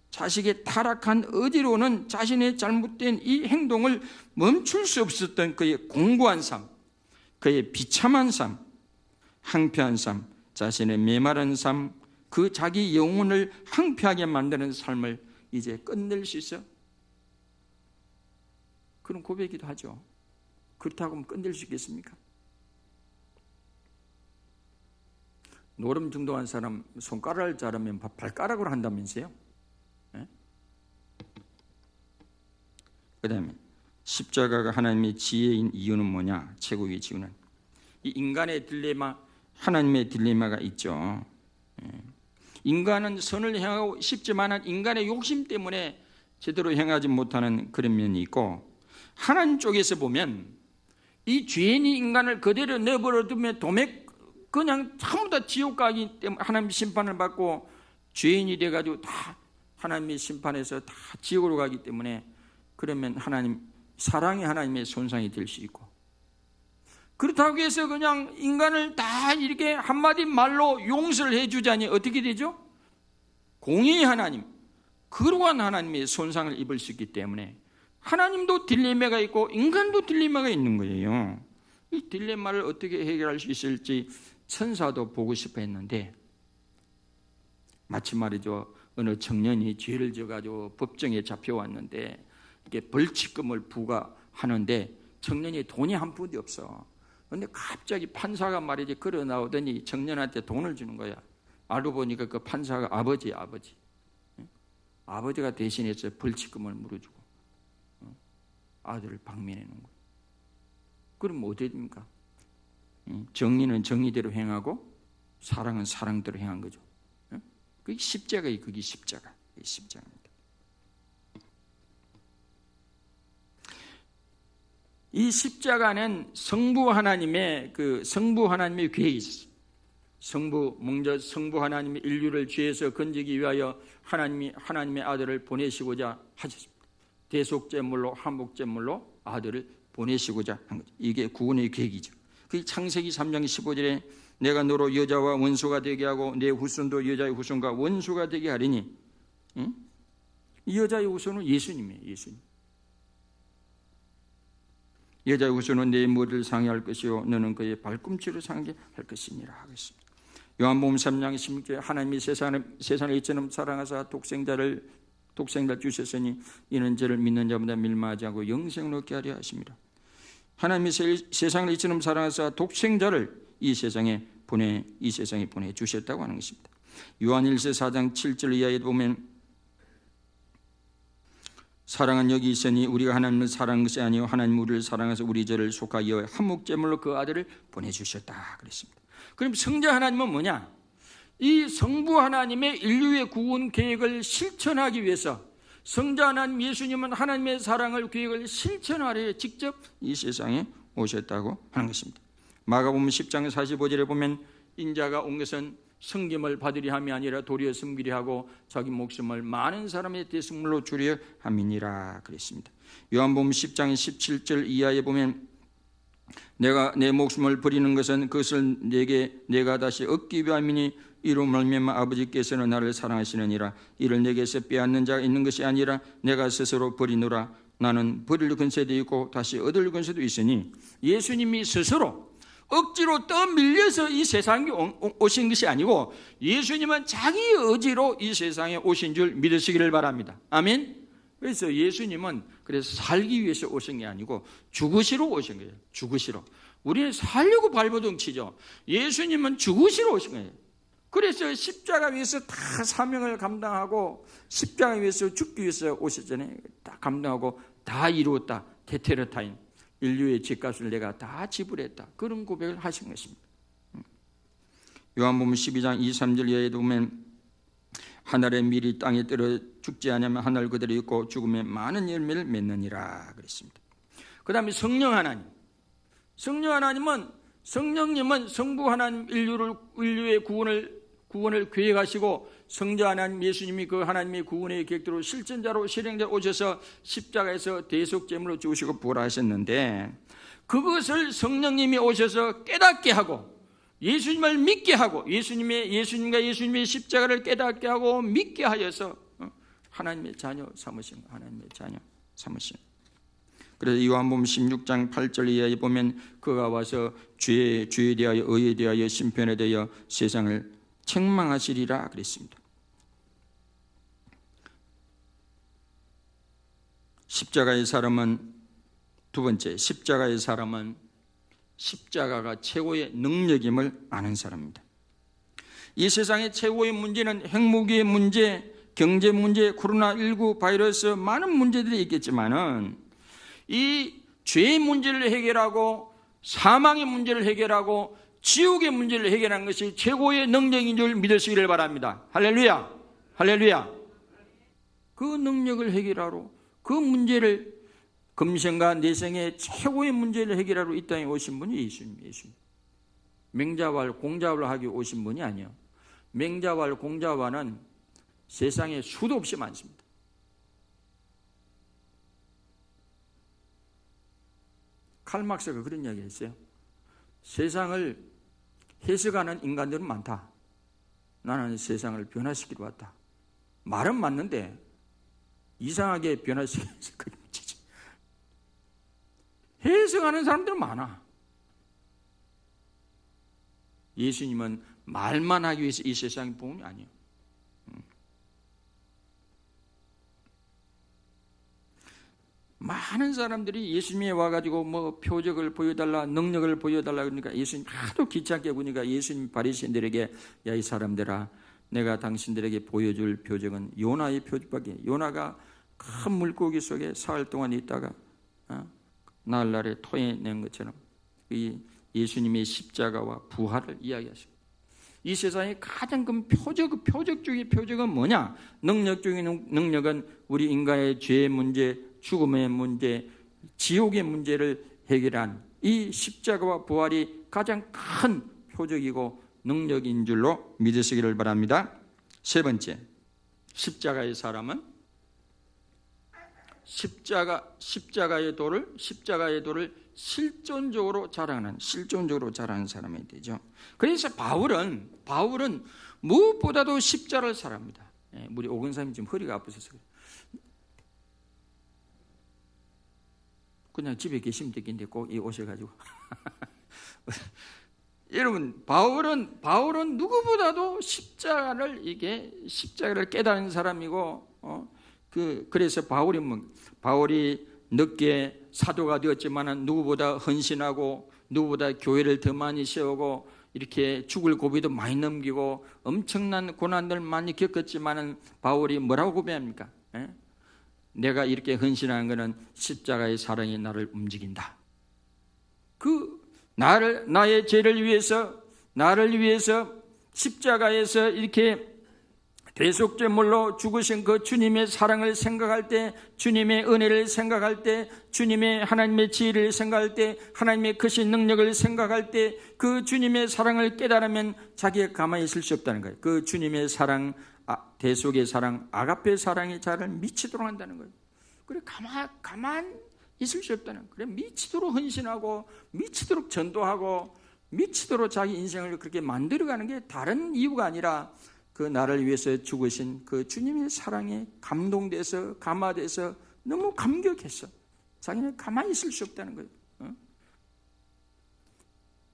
자식의 타락한 의지로는 자신의 잘못된 이 행동을 멈출 수 없었던 그의 공고한 삶, 그의 비참한 삶, 항폐한 삶, 자신의 메마른 삶, 그 자기 영혼을 항폐하게 만드는 삶을 이제 끝낼 수 있어? 그런 고백이기도 하죠. 그렇다고 하면 끝낼 수 있겠습니까? 노름 중독한 사람 손가락을 자르면 발가락으로 한다면서요? 그 다음에 십자가가 하나님의 지혜인 이유는 뭐냐? 최고의 지혜는 이 인간의 딜레마, 하나님의 딜레마가 있죠. 인간은 선을 행하고 싶지만 인간의 욕심 때문에 제대로 행하지 못하는 그런 면이 있고, 하나님 쪽에서 보면 이 죄인이 인간을 그대로 내버려 두면 그냥 전부 다 지옥 가기 때문에 하나님 심판을 받고 죄인이 돼가지고 다 하나님의 심판에서 다 지옥으로 가기 때문에, 그러면 사랑이 하나님의 손상이 될 수 있고, 그렇다고 해서 그냥 인간을 다 이렇게 한마디 말로 용서를 해주자니 어떻게 되죠? 공의의 하나님, 거룩한 하나님의 손상을 입을 수 있기 때문에 하나님도 딜레마가 있고 인간도 딜레마가 있는 거예요. 이 딜레마를 어떻게 해결할 수 있을지 천사도 보고 싶어 했는데, 마치 말이죠, 어느 청년이 죄를 져가지고 법정에 잡혀왔는데 이게 벌칙금을 부과하는데 청년이 돈이 한 푼도 없어. 근데 갑자기 판사가 말이지 걸어 나오더니 청년한테 돈을 주는 거야. 알고 보니까 그 판사가 아버지가 대신해서 벌칙금을 물어주고 아들을 방면해 놓은 거야. 그럼 어떻게 됩니까? 정의는 정의대로 행하고 사랑은 사랑대로 행한 거죠. 그게 십자가입니다. 이 십자가는 성부 하나님의 계획이 있었어요. 먼저 성부 하나님이 인류를 죄에서 건지기 위하여 하나님의 아들을 보내시고자 하셨습니다. 대속제물로 한복제물로 아들을 보내시고자 한 거죠. 이게 구원의 계획이죠. 그 창세기 3장 15절에 내가 너로 여자와 원수가 되게 하고 내 후손도 여자의 후손과 원수가 되게 하리니, 응? 이 여자의 후손은 예수님이에요. 예수님. 여자의 후손은 내 머리를 상해할 것이요 너는 그의 발꿈치를 상하게 할 것이니라 하겠습니다. 요한복음 3장 16절에 하나님이 세상을 이처럼 사랑하사 독생자를 주셨으니 이는 저를 믿는 자보다 밀마하지 않고 영생을 얻게 하려 하십니다. 하나님이 세상을 이처럼 사랑하사 독생자를 이 세상에 보내 주셨다고 하는 것입니다. 요한일서 4장 7절 이하에 보면 사랑은 여기 있으니 우리가 하나님을 사랑한 것이 아니요 하나님 우리를 사랑해서 우리 죄를 속하여 한목제물로 그 아들을 보내주셨다 그랬습니다. 그럼 성자 하나님은 뭐냐? 이 성부 하나님의 인류의 구원 계획을 실천하기 위해서 성자 하나님 예수님은 하나님의 사랑을 계획을 실천하려 직접 이 세상에 오셨다고 하는 것입니다. 마가복음 10장 45절에 보면 인자가 온 것은 섬김을 받으려 함이 아니라 도리어 섬기려 하고 자기 목숨을 많은 사람의 대속물로 주려 함이니라 그랬습니다. 요한복음 10장 17절 이하에 보면 내가 내 목숨을 버리는 것은 그것을 내가 다시 얻기 위함이니 이로 말미암아 아버지께서는 나를 사랑하시느니라. 이를 내게서 빼앗는 자가 있는 것이 아니라 내가 스스로 버리노라. 나는 버릴 근세도 있고 다시 얻을 근세도 있으니 예수님이 스스로 억지로 떠밀려서 이 세상에 오신 것이 아니고 예수님은 자기 의지로 이 세상에 오신 줄 믿으시기를 바랍니다. 아멘. 그래서 예수님은 살기 위해서 오신 게 아니고 죽으시러 오신 거예요. 죽으시러. 우리는 살려고 발버둥 치죠. 예수님은 죽으시러 오신 거예요. 그래서 십자가 위에서 다 사명을 감당하고 십자가 위에서 죽기 위해서 오셨잖아요. 다 감당하고 다 이루었다. 테테르타임. 인류의 죗값을 내가 다 지불했다. 그런 고백을 하신 것입니다. 요한복음 12장 2, 3절 이하에 보면 하늘의 밀이 땅에 떨어 죽지 않으면 하늘 그대로 있고 죽으면 많은 열매를 맺느니라 그랬습니다. 그 다음에 성령 하나님. 성령 하나님은 성령님은 성부 하나님 인류의 구원을 계획하시고 성자 하나님 예수님이 그 하나님의 구원의 계획대로 실천자로 실행자로 오셔서 십자가에서 대속제물로 죽으시고 부활하셨는데 그것을 성령님이 오셔서 깨닫게 하고 예수님을 믿게 하고 예수님과 예수님의 십자가를 깨닫게 하고 믿게 하여서 하나님의 자녀 삼으신 하나님의 자녀 삼으신. 그래서 요한복음 16장 8절 이하에 보면 그가 와서 죄에 대하여 의에 대하여 심판에 대하여 세상을 책망하시리라 그랬습니다. 십자가의 사람은 두 번째, 십자가의 사람은 십자가가 최고의 능력임을 아는 사람입니다. 이 세상의 최고의 문제는 핵무기의 문제, 경제 문제, 코로나19 바이러스 많은 문제들이 있겠지만은 이 죄의 문제를 해결하고 사망의 문제를 해결하고 지옥의 문제를 해결하는 것이 최고의 능력인 줄 믿으시기를 바랍니다. 할렐루야, 할렐루야. 그 능력을 해결하러 그 문제를 금생과 내생의 최고의 문제를 해결하러 이 땅에 오신 분이 예수님. 맹자왈 공자왈 하기 오신 분이 아니에요. 맹자왈 공자왈은 세상에 수도 없이 많습니다. 칼막스가 그런 이야기를 했어요. 세상을 해석하는 인간들은 많다. 나는 세상을 변화시키러 왔다. 말은 맞는데 이상하게 변화시켜서 그렇지. 해석하는 사람들은 많아. 예수님은 말만 하기 위해서 이 세상에 본 게 아니에요. 많은 사람들이 예수님에 와가지고 뭐 표적을 보여달라, 능력을 보여달라 그러니까 예수님 하도 귀찮게 보니까 예수님 바리새인들에게 야 이 사람들아, 내가 당신들에게 보여줄 표적은 요나의 표적밖에. 요나가 큰 물고기 속에 사흘 동안 있다가 나흘날에 토해낸 것처럼 이 예수님의 십자가와 부활을 이야기하십니다. 이 세상의 가장 큰 표적 중의 표적은 뭐냐? 능력 중의 능력은 우리 인간의 죄의 문제, 죽음의 문제, 지옥의 문제를 해결한 이 십자가와 부활이 가장 큰 표적이고 능력인 줄로 믿으시기를 바랍니다. 세 번째, 십자가의 사람은 십자가의 도를 실존적으로 자랑하는 사람이 되죠. 그래서 바울은 무엇보다도 십자가를 사랑합니다. 우리 오근사님 지금 허리가 아프셔서 그냥 집에 계시면 되겠는데 꼭 이 오셔가지고 여러분, 바울은 누구보다도 십자가를 깨닫는 사람이고, 그래서 바울이 늦게 사도가 되었지만은 누구보다 헌신하고, 누구보다 교회를 더 많이 세우고, 이렇게 죽을 고비도 많이 넘기고, 엄청난 고난들 많이 겪었지만은 바울이 뭐라고 고백합니까? 내가 이렇게 헌신하는 것은 십자가의 사랑이 나를 움직인다. 나의 죄를 위해서, 나를 위해서 십자가에서 이렇게 대속제물로 죽으신 그 주님의 사랑을 생각할 때, 주님의 은혜를 생각할 때, 주님의 하나님의 지혜를 생각할 때, 하나님의 크신 능력을 생각할 때, 그 주님의 사랑을 깨달으면 자기가 가만히 있을 수 없다는 거예요. 그 주님의 사랑, 대속의 사랑, 아가페 사랑이 자를 미치도록 한다는 거예요. 그래 가만 있을 수 없다는 거예요. 그래 미치도록 헌신하고, 미치도록 전도하고, 미치도록 자기 인생을 그렇게 만들어가는 게 다른 이유가 아니라 그 나를 위해서 죽으신 그 주님의 사랑에 감동돼서, 감화돼서 너무 감격했어. 자기는 가만히 있을 수 없다는 거예요.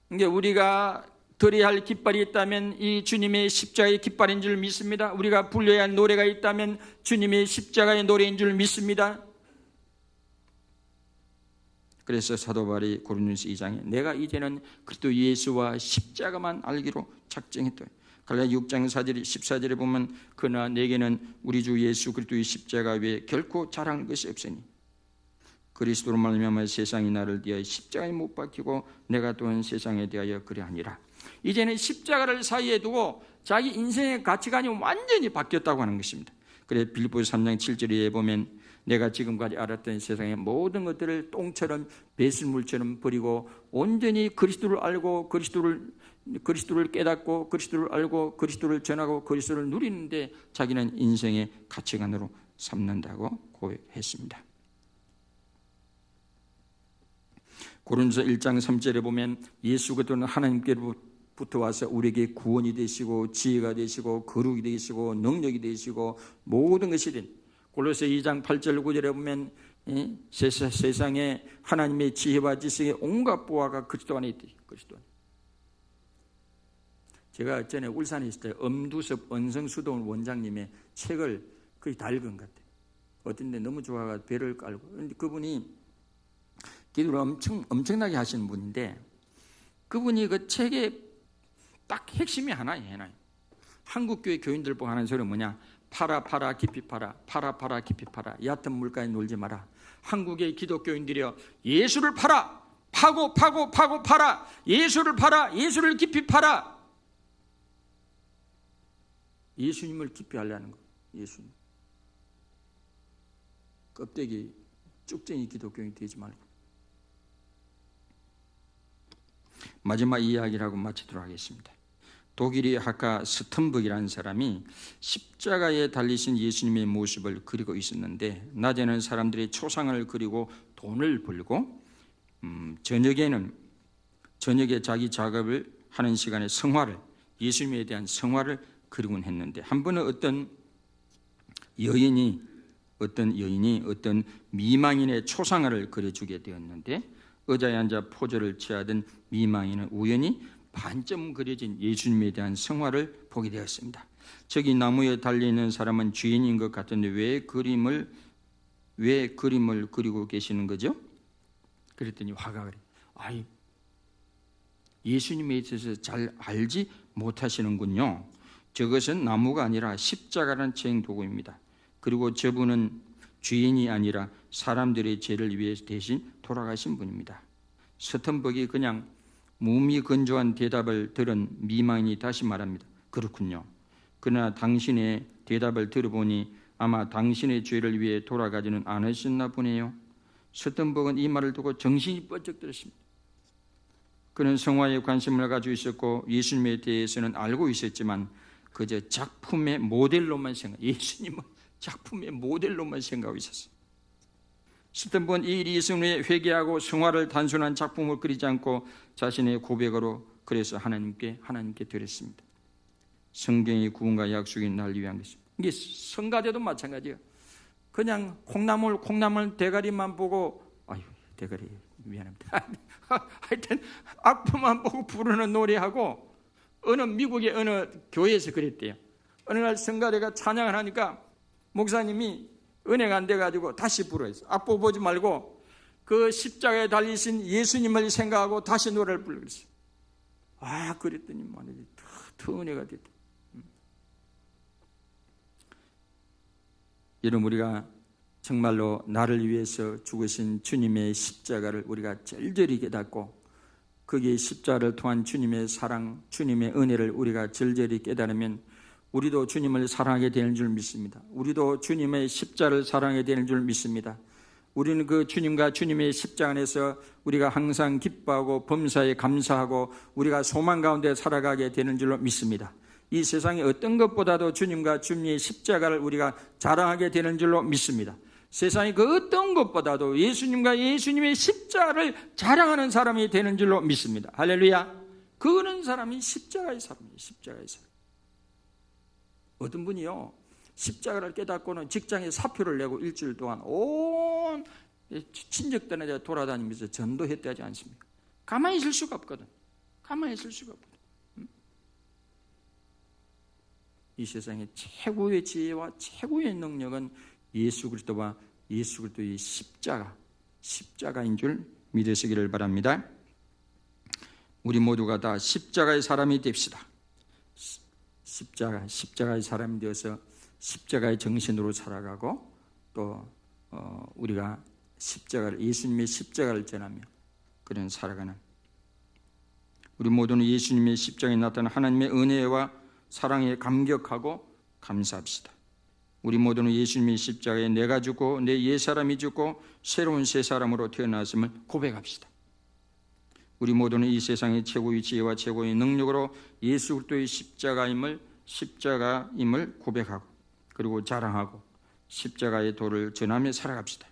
그러니까 우리가 드려야 할 깃발이 있다면 이 주님의 십자가의 깃발인 줄 믿습니다. 우리가 불러야 할 노래가 있다면 주님의 십자가의 노래인 줄 믿습니다. 그래서 사도 바울이 고린도서 2장에 내가 이제는 그리스도 예수와 십자가만 알기로 작정했다. 갈라디아 6장 14절에 보면 그러나 내게는 우리 주 예수 그리스도의 십자가 외에 결코 자랑할 것이 없으니 그리스도로 말미암아 세상이 나를 위하여 십자가에 못 박히고 내가 또한 세상에 대하여 그리하니라. 이제는 십자가를 사이에 두고 자기 인생의 가치관이 완전히 바뀌었다고 하는 것입니다. 그래서 빌립보서 3장 7절에 보면 내가 지금까지 알았던 세상의 모든 것들을 똥처럼 배설물처럼 버리고 온전히 그리스도를 알고 그리스도를 깨닫고 그리스도를 알고 그리스도를 전하고 그리스도를 누리는데 자기는 인생의 가치관으로 삼는다고 고백했습니다. 고린도서 1장 3절에 보면 예수 그리스도는 하나님께로부터 와서 우리에게 구원이 되시고 지혜가 되시고 거룩이 되시고 능력이 되시고 모든 것이 된 골로새 2장 8절 9절에 보면 세상에 하나님의 지혜와 지식의 온갖 보화가 그리스도 안에 있다. 그리스도 안에. 제가 전에 울산에 있을 때 엄두섭 언성수도원 원장님의 책을 거의 다 읽은 것 같아요. 어떤 데 너무 좋아가 배를 깔고. 그런데 그분이 기도를 엄청나게 하시는 분인데 그분이 그 책에 딱 핵심이 하나예요. 한국교회 교인들 보고 하는 소리는 뭐냐? 팔아 깊이 팔아, 팔아 깊이 팔아, 얕은 물가에 놀지 마라. 한국의 기독교인들이여 예수를 팔아, 파고 팔아, 예수를 팔아, 예수를 깊이 팔아. 예수님을 깊이 하려는 거예요. 예수님. 껍데기 쭉쟁이 기독교인이 되지 말고. 마지막 이야기를 하고 마치도록 하겠습니다. 독일의 학가 스턴버그라는 사람이 십자가에 달리신 예수님의 모습을 그리고 있었는데 낮에는 사람들이 초상을 그리고 돈을 벌고 저녁에 자기 작업을 하는 시간에 예수님에 대한 성화를 그리곤 했는데 한 번은 어떤 여인이 어떤 미망인의 초상화를 그려주게 되었는데 의자에 앉아 포즈를 취하던 미망인은 우연히 반점 그려진 예수님에 대한 성화를 보게 되었습니다. 저기 나무에 달려있는 사람은 죄인인 것 같은데 왜 그림을 그리고 계시는 거죠? 그랬더니 화가 그래. 아이, 예수님에 있어서 잘 알지 못하시는군요. 저것은 나무가 아니라 십자가라는 체행도구입니다. 그리고 저분은 죄인이 아니라 사람들의 죄를 위해 대신 돌아가신 분입니다. 스턴버그가 그냥 무미건조한 대답을 들은 미망인이 다시 말합니다. 그렇군요. 그러나 당신의 대답을 들어보니 아마 당신의 죄를 위해 돌아가지는 않으셨나 보네요. 스텐버그는 이 말을 듣고 정신이 번쩍 들었습니다. 그는 성화에 관심을 가지고 있었고 예수님에 대해서는 알고 있었지만 그저 작품의 모델로만 예수님은 작품의 모델로만 생각하고 있었어요. 스텐버그는 이 일이 있은 후에 회개하고 성화를 단순한 작품을 그리지 않고 자신의 고백으로 그래서 하나님께 드렸습니다. 성경의 구원과 약속이 날 위한 것입니다. 이게 성가대도 마찬가지예요. 그냥 콩나물 대가리만 보고 아유 대가리 미안합니다. 하여튼 악보만 보고 부르는 노래하고 미국의 어느 교회에서 그랬대요. 어느 날 성가대가 찬양을 하니까 목사님이 은혜가 안 돼가지고 다시 불러요. 악보 보지 말고 그 십자가에 달리신 예수님을 생각하고 다시 노래를 불렀어요. 아 그랬더니 말이지 더 은혜가 됐다. 여러분 우리가 정말로 나를 위해서 죽으신 주님의 십자가를 우리가 절절히 깨닫고 거기에 십자가를 통한 주님의 사랑, 주님의 은혜를 우리가 절절히 깨달으면 우리도 주님을 사랑하게 되는 줄 믿습니다. 우리도 주님의 십자가를 사랑하게 되는 줄 믿습니다. 우리는 그 주님과 주님의 십자가 안에서 우리가 항상 기뻐하고 범사에 감사하고 우리가 소망 가운데 살아가게 되는 줄로 믿습니다. 이 세상의 어떤 것보다도 주님과 주님의 십자가를 우리가 자랑하게 되는 줄로 믿습니다. 세상의 그 어떤 것보다도 예수님과 예수님의 십자가를 자랑하는 사람이 되는 줄로 믿습니다. 할렐루야. 그런 사람이 십자가의 사람이에요. 십자가의 사람. 어떤 분이요 십자가를 깨닫고는 직장에 사표를 내고 일주일 동안 온 친척들한테 돌아다니면서 전도했다지 않습니까? 가만히 있을 수가 없거든. 가만히 있을 수가 없거든. 이 세상의 최고의 지혜와 최고의 능력은 예수 그리스도와 예수 그리스도의 십자가인 줄 믿으시기를 바랍니다. 우리 모두가 다 십자가의 사람이 됩시다. 십자가의 사람이 되어서 십자가의 정신으로 살아가고 또 우리가 예수님의 십자가를 전하며 그런 살아가는 우리 모두는 예수님의 십자가에 나타난 하나님의 은혜와 사랑에 감격하고 감사합시다. 우리 모두는 예수님의 십자가에 내가 죽고 내 옛사람이 죽고 새로운 새 사람으로 태어났음을 고백합시다. 우리 모두는 이 세상의 최고의 지혜와 최고의 능력으로 예수 그리스도의 십자가임을 고백하고 그리고 자랑하고 십자가의 도를 전하며 살아갑시다.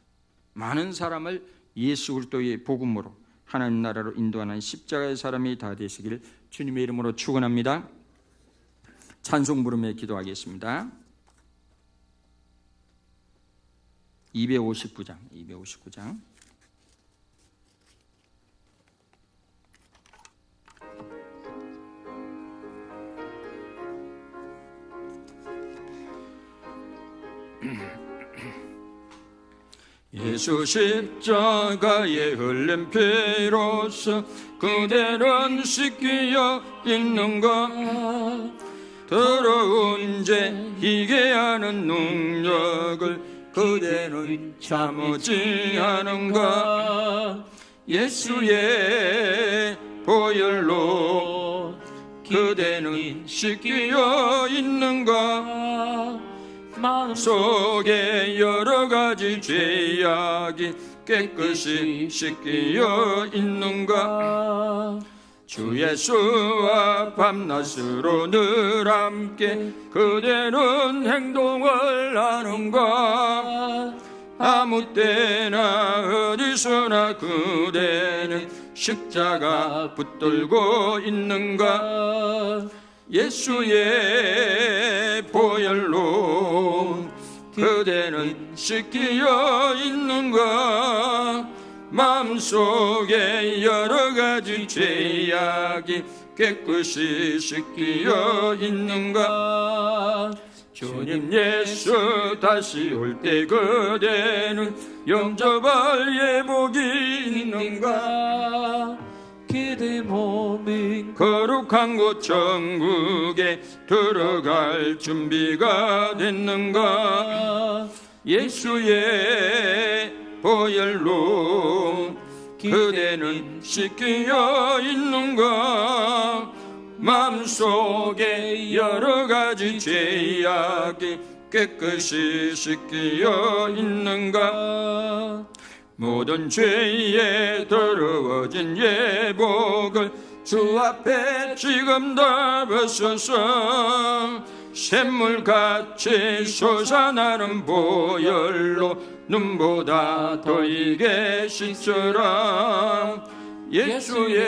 많은 사람을 예수 그리스도의 복음으로 하나님 나라로 인도하는 십자가의 사람이 다 되시기를 주님의 이름으로 축원합니다. 찬송 부르며 기도하겠습니다. 259장 예수 십자가에 흘린 피로써 그대는 씻기어 있는가 더러운 죄 희게 하는 능력을 그대는 참지 않은가 예수의 보혈로 그대는 씻기어 있는가 마음속에 여러가지 죄악이 깨끗이 씻기어 있는가 주 예수와 밤낮으로 늘 함께 그대는 행동을 하는가 아무 때나 어디서나 그대는 십자가 붙들고 있는가 예수의 보혈로 그대는 씻기어 있는가 마음속에 여러가지 죄악이 깨끗이 씻기어 있는가 주님 예수 다시 올 때 그대는 영접할 예복이 있는가 그대 몸은 거룩한 곳 천국에 들어갈 준비가 됐는가 예수의 보혈로 그대는 씻기어 있는가 마음속에 여러가지 죄악이 깨끗이 씻기어 있는가 모든 죄에 더러워진 예복을 주 앞에 지금 다 벗어서 샘물같이 솟아나는 보혈로 눈보다 더 이게 씻어라. 예수의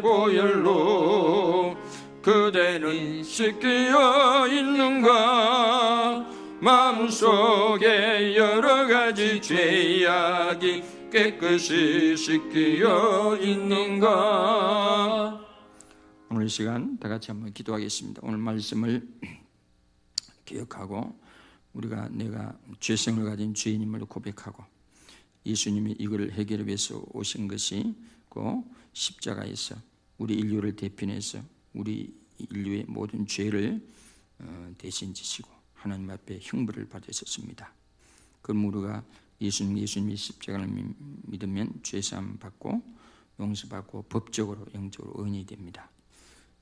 보혈로 그대는 씻겨 있는가? 마음속에 여러 가지 죄악이 깨끗이 씻겨 있는가? 오늘 시간 다 같이 한번 기도하겠습니다. 오늘 말씀을 기억하고 우리가 내가 죄성을 가진 죄인임을 고백하고 예수님이 이걸 해결하기 위해서 오신 것이 그 십자가에서 우리 인류를 대표해서 우리 인류의 모든 죄를 대신 지시고 하나님 앞에 형벌을 받으셨습니다. 그럼 우리가 예수님이 십자가를 믿으면 죄사함 받고 용서받고 법적으로 영적으로 의인이 됩니다.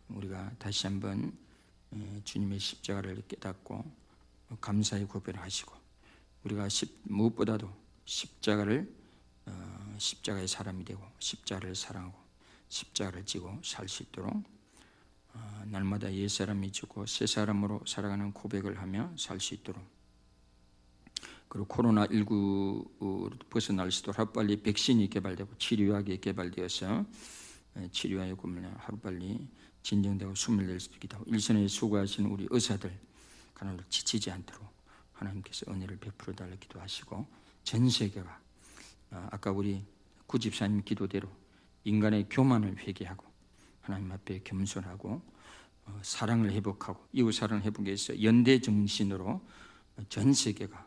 우리가 다시 한번 주님의 십자가를 깨닫고 감사의 고백을 하시고 우리가 무엇보다도 십자가의 사람이 되고 십자가를 사랑하고 십자가를 지고 살 수 있도록 날마다 옛사람이 죽고 새 사람으로 살아가는 고백을 하며 살 수 있도록, 그리고 코로나19 벗어날 수 있도록 하루빨리 백신이 개발되고 치료약이 개발되어서 치료약이 하루빨리 진정되고 숨을 낼 수 있기도 하고, 일선에 수고하시는 우리 의사들 간호를 지치지 않도록 하나님께서 은혜를 베풀어 달라 기도하시고, 전 세계가 아까 우리 구집사님 기도대로 인간의 교만을 회개하고 하나님 앞에 겸손하고 사랑을 회복하고 이웃 사랑을 회복하기 위해서 연대 정신으로 전 세계가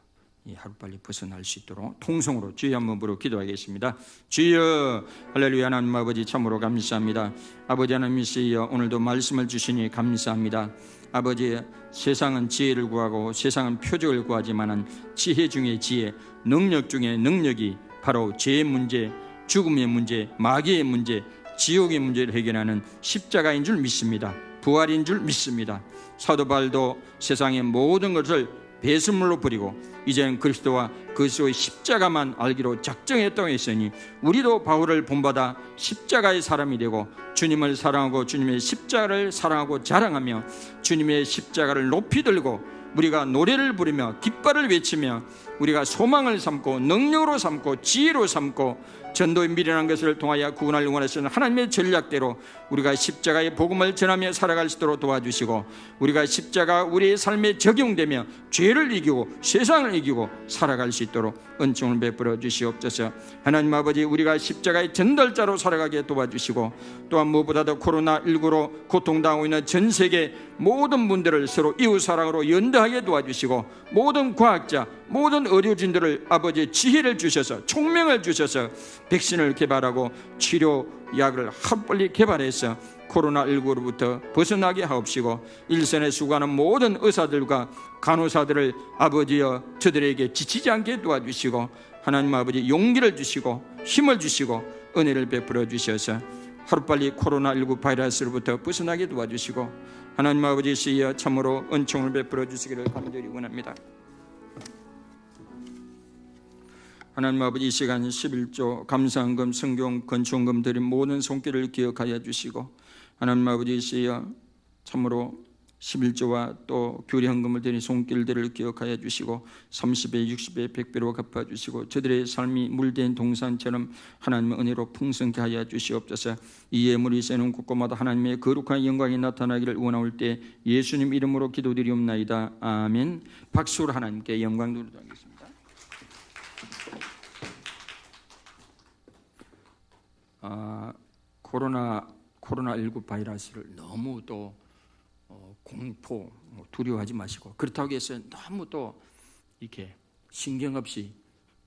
하루빨리 벗어날 수 있도록 통성으로 주여 한번 부르고 기도하겠습니다. 주여, 할렐루야. 하나님 아버지 참으로 감사합니다. 아버지 하나님이시여, 오늘도 말씀을 주시니 감사합니다. 아버지, 세상은 지혜를 구하고 세상은 표적을 구하지만은 지혜 중에 지혜, 능력 중에 능력이 바로 죄의 문제, 죽음의 문제, 마귀의 문제, 지옥의 문제를 해결하는 십자가인 줄 믿습니다. 부활인 줄 믿습니다. 사도 바울도 세상의 모든 것을 배설물로 버리고 이제는 그리스도와 그리스도의 십자가만 알기로 작정했다고 했으니 우리도 바울을 본받아 십자가의 사람이 되고 주님을 사랑하고 주님의 십자가를 사랑하고 자랑하며 주님의 십자가를 높이 들고 우리가 노래를 부르며 깃발을 외치며 우리가 소망을 삼고 능력으로 삼고 지혜로 삼고 전도에 미련한 것을 통하여 구원을 원하시는 하나님의 전략대로 우리가 십자가의 복음을 전하며 살아갈 수 있도록 도와주시고, 우리가 십자가 우리의 삶에 적용되며 죄를 이기고 세상을 이기고 살아갈 수 있도록 은총을 베풀어 주시옵소서. 하나님 아버지, 우리가 십자가의 전달자로 살아가게 도와주시고, 또한 무엇보다도 코로나19로 고통당하고 있는 전 세계 모든 분들을 서로 이웃사랑으로 연대하게 도와주시고, 모든 과학자, 모든 의료진들을 아버지 지혜를 주셔서 총명을 주셔서 백신을 개발하고 치료약을 하루빨리 개발해서 코로나19로부터 벗어나게 하옵시고, 일선에 수고하는 모든 의사들과 간호사들을 아버지여 저들에게 지치지 않게 도와주시고, 하나님 아버지 용기를 주시고 힘을 주시고 은혜를 베풀어 주셔서 하루빨리 코로나19 바이러스로부터 벗어나게 도와주시고, 하나님 아버지 시여 참으로 은총을 베풀어 주시기를 간절히 원합니다. 하나님 아버지, 이 시간 11조 감사헌금, 성경, 건축헌금 드린 모든 손길을 기억하여 주시고, 하나님 아버지 시여 참으로 11조와 또 교리헌금을 드린 손길들을 기억하여 주시고 30배, 60배, 100배로 갚아주시고 저들의 삶이 물된 동산처럼 하나님의 은혜로 풍성케 하여 주시옵소서. 이 예물이 새는 곳곳마다 하나님의 거룩한 영광이 나타나기를 원하올 때 예수님 이름으로 기도드리옵나이다. 아멘. 박수로 하나님께 영광 돌리겠습니다. 코로나19 바이러스를 너무 또 공포, 두려워하지 마시고, 그렇다고 해서 너무 또 이렇게 신경 없이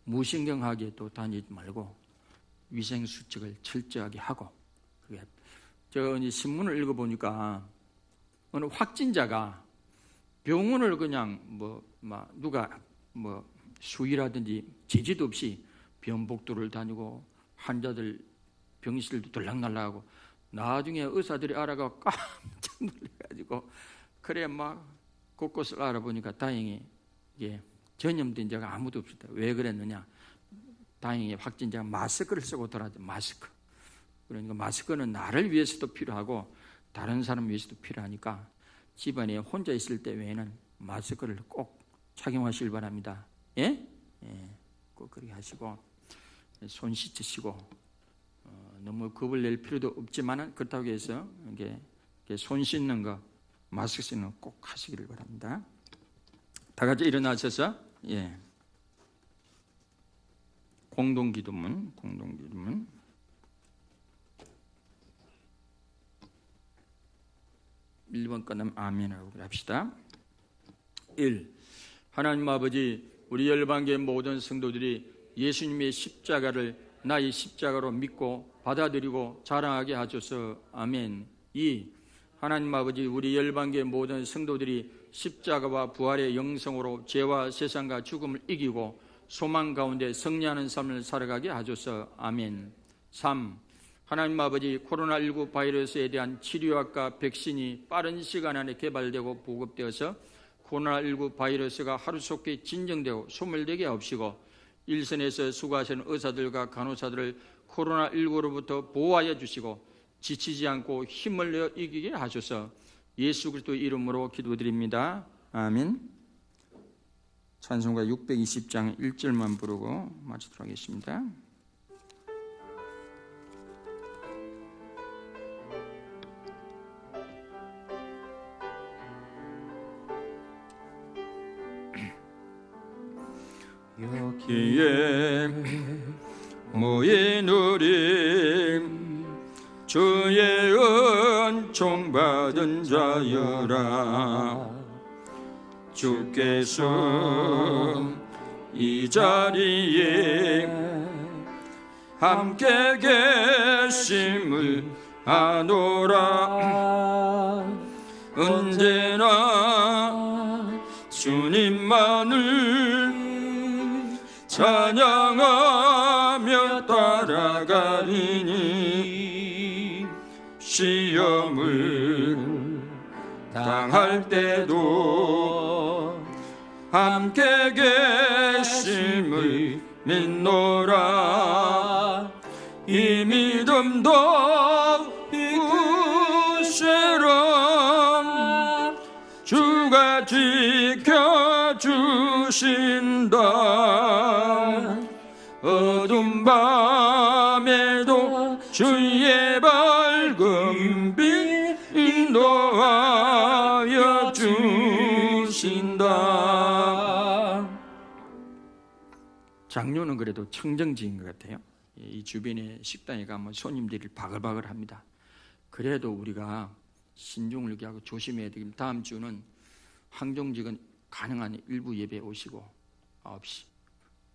무신경하게 또 다니지 말고 위생 수칙을 철저하게 하고. 저 이제 신문을 읽어보니까 어느 확진자가 병원을 그냥 누가 수의라든지 제지도 없이 병복도를 다니고 환자들 병실도 들락날락하고, 나중에 의사들이 알아가 깜짝 놀라가지고 그래 막 곳곳을 알아보니까 다행히 이게 전염된 자가 아무도 없었다. 왜 그랬느냐? 다행히 확진자가 마스크를 쓰고 돌아다녀. 마스크. 그러니까 마스크는 나를 위해서도 필요하고 다른 사람 위해서도 필요하니까 집안에 혼자 있을 때 외에는 마스크를 꼭 착용하시길 바랍니다. 예? 예. 꼭 그렇게 하시고 손 씻으시고 너무 겁을 낼 필요도 없지만 그렇다고 해서 이게 손 씻는 거, 마스크 쓰는 거 꼭 하시기를 바랍니다. 다 같이 일어나셔서 공동기도문 1번 끝나면 아멘하고 합시다. 1. 하나님 아버지, 우리 열방계 모든 성도들이 예수님의 십자가를 나의 십자가로 믿고 받아들이고 자랑하게 하소서. 아멘. 2. 하나님 아버지, 우리 열방계 모든 성도들이 십자가와 부활의 영성으로 죄와 세상과 죽음을 이기고 소망 가운데 승리하는 삶을 살아가게 하소서. 아멘. 3. 하나님 아버지, 코로나19 바이러스에 대한 치료약과 백신이 빠른 시간 안에 개발되고 보급되어서 코로나19 바이러스가 하루속히 진정되고 소멸되게 하옵시고 일선에서 수고하시는 의사들과 간호사들을 코로나19로부터 보호하여 주시고 지치지 않고 힘을 내어 이기게 하소서. 예수 그리스도의 이름으로 기도드립니다. 아멘. 찬송가 620장 1절만 부르고 마치도록 하겠습니다. 여기에 모인 우리 주의 은총 받은 자여라. 주께서 이 자리에 함께 계심을 아노라. 언제나 주님만을 찬양하며 따라가리니 시험을 당할 때도 함께 계심을 믿노라. 이 믿음도 우세라. 주가 지켜주신다. 어두운 밤에도 주의 밝은 빛 인도하여 주신다. 장로는 그래도 청정지인 것 같아요. 이 주변에 식당에 가면 손님들이 바글바글 합니다. 그래도 우리가 신중을 이렇게 하고 조심해야 되겠습니다. 다음 주는 황종직은 가능한 일부 예배 오시고 9시,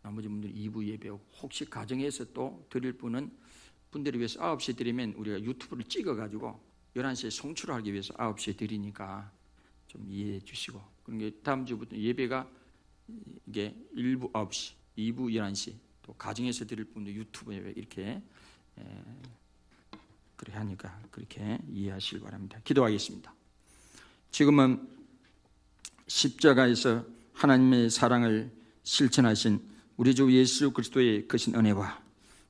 나머지 분들은 2부 예배 오고, 혹시 가정에서 또 드릴 분들을 위해서 9시에 드리면 우리가 유튜브를 찍어가지고 11시에 송출하기 위해서 9시에 드리니까 좀 이해해 주시고, 그러니까 다음 주부터 예배가 이게 1부 9시, 2부 11시, 또 가정에서 드릴 분들 유튜브 예배 이렇게 그렇게 하니까 그렇게 이해하시길 바랍니다. 기도하겠습니다. 지금은 십자가에서 하나님의 사랑을 실천하신 우리 주 예수 그리스도의 크신 은혜와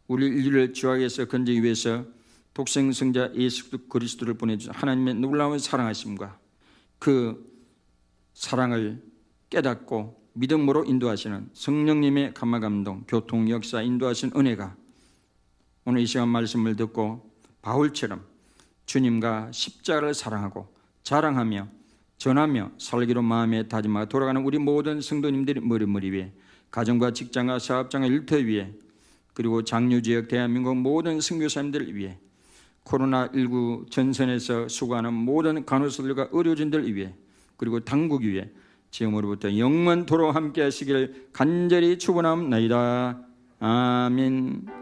우리 인류를 죄악에서 건지기 위해서 독생성자 예수 그리스도를 보내주신 하나님의 놀라운 사랑하심과 그 사랑을 깨닫고 믿음으로 인도하시는 성령님의 감화감동, 교통, 역사, 인도하신 은혜가 오늘 이 시간 말씀을 듣고 바울처럼 주님과 십자가를 사랑하고 자랑하며 전하며 살기로 마음에 다짐하고 돌아가는 우리 모든 성도님들이 머리 위에, 가정과 직장과 사업장과 일터 위에, 그리고 장유지역 대한민국 모든 선교사님들 위해, 코로나19 전선에서 수고하는 모든 간호사들과 의료진들 위해, 그리고 당국 위에 지금으로부터 영원토록 함께 하시길 간절히 축원합니다. 아멘.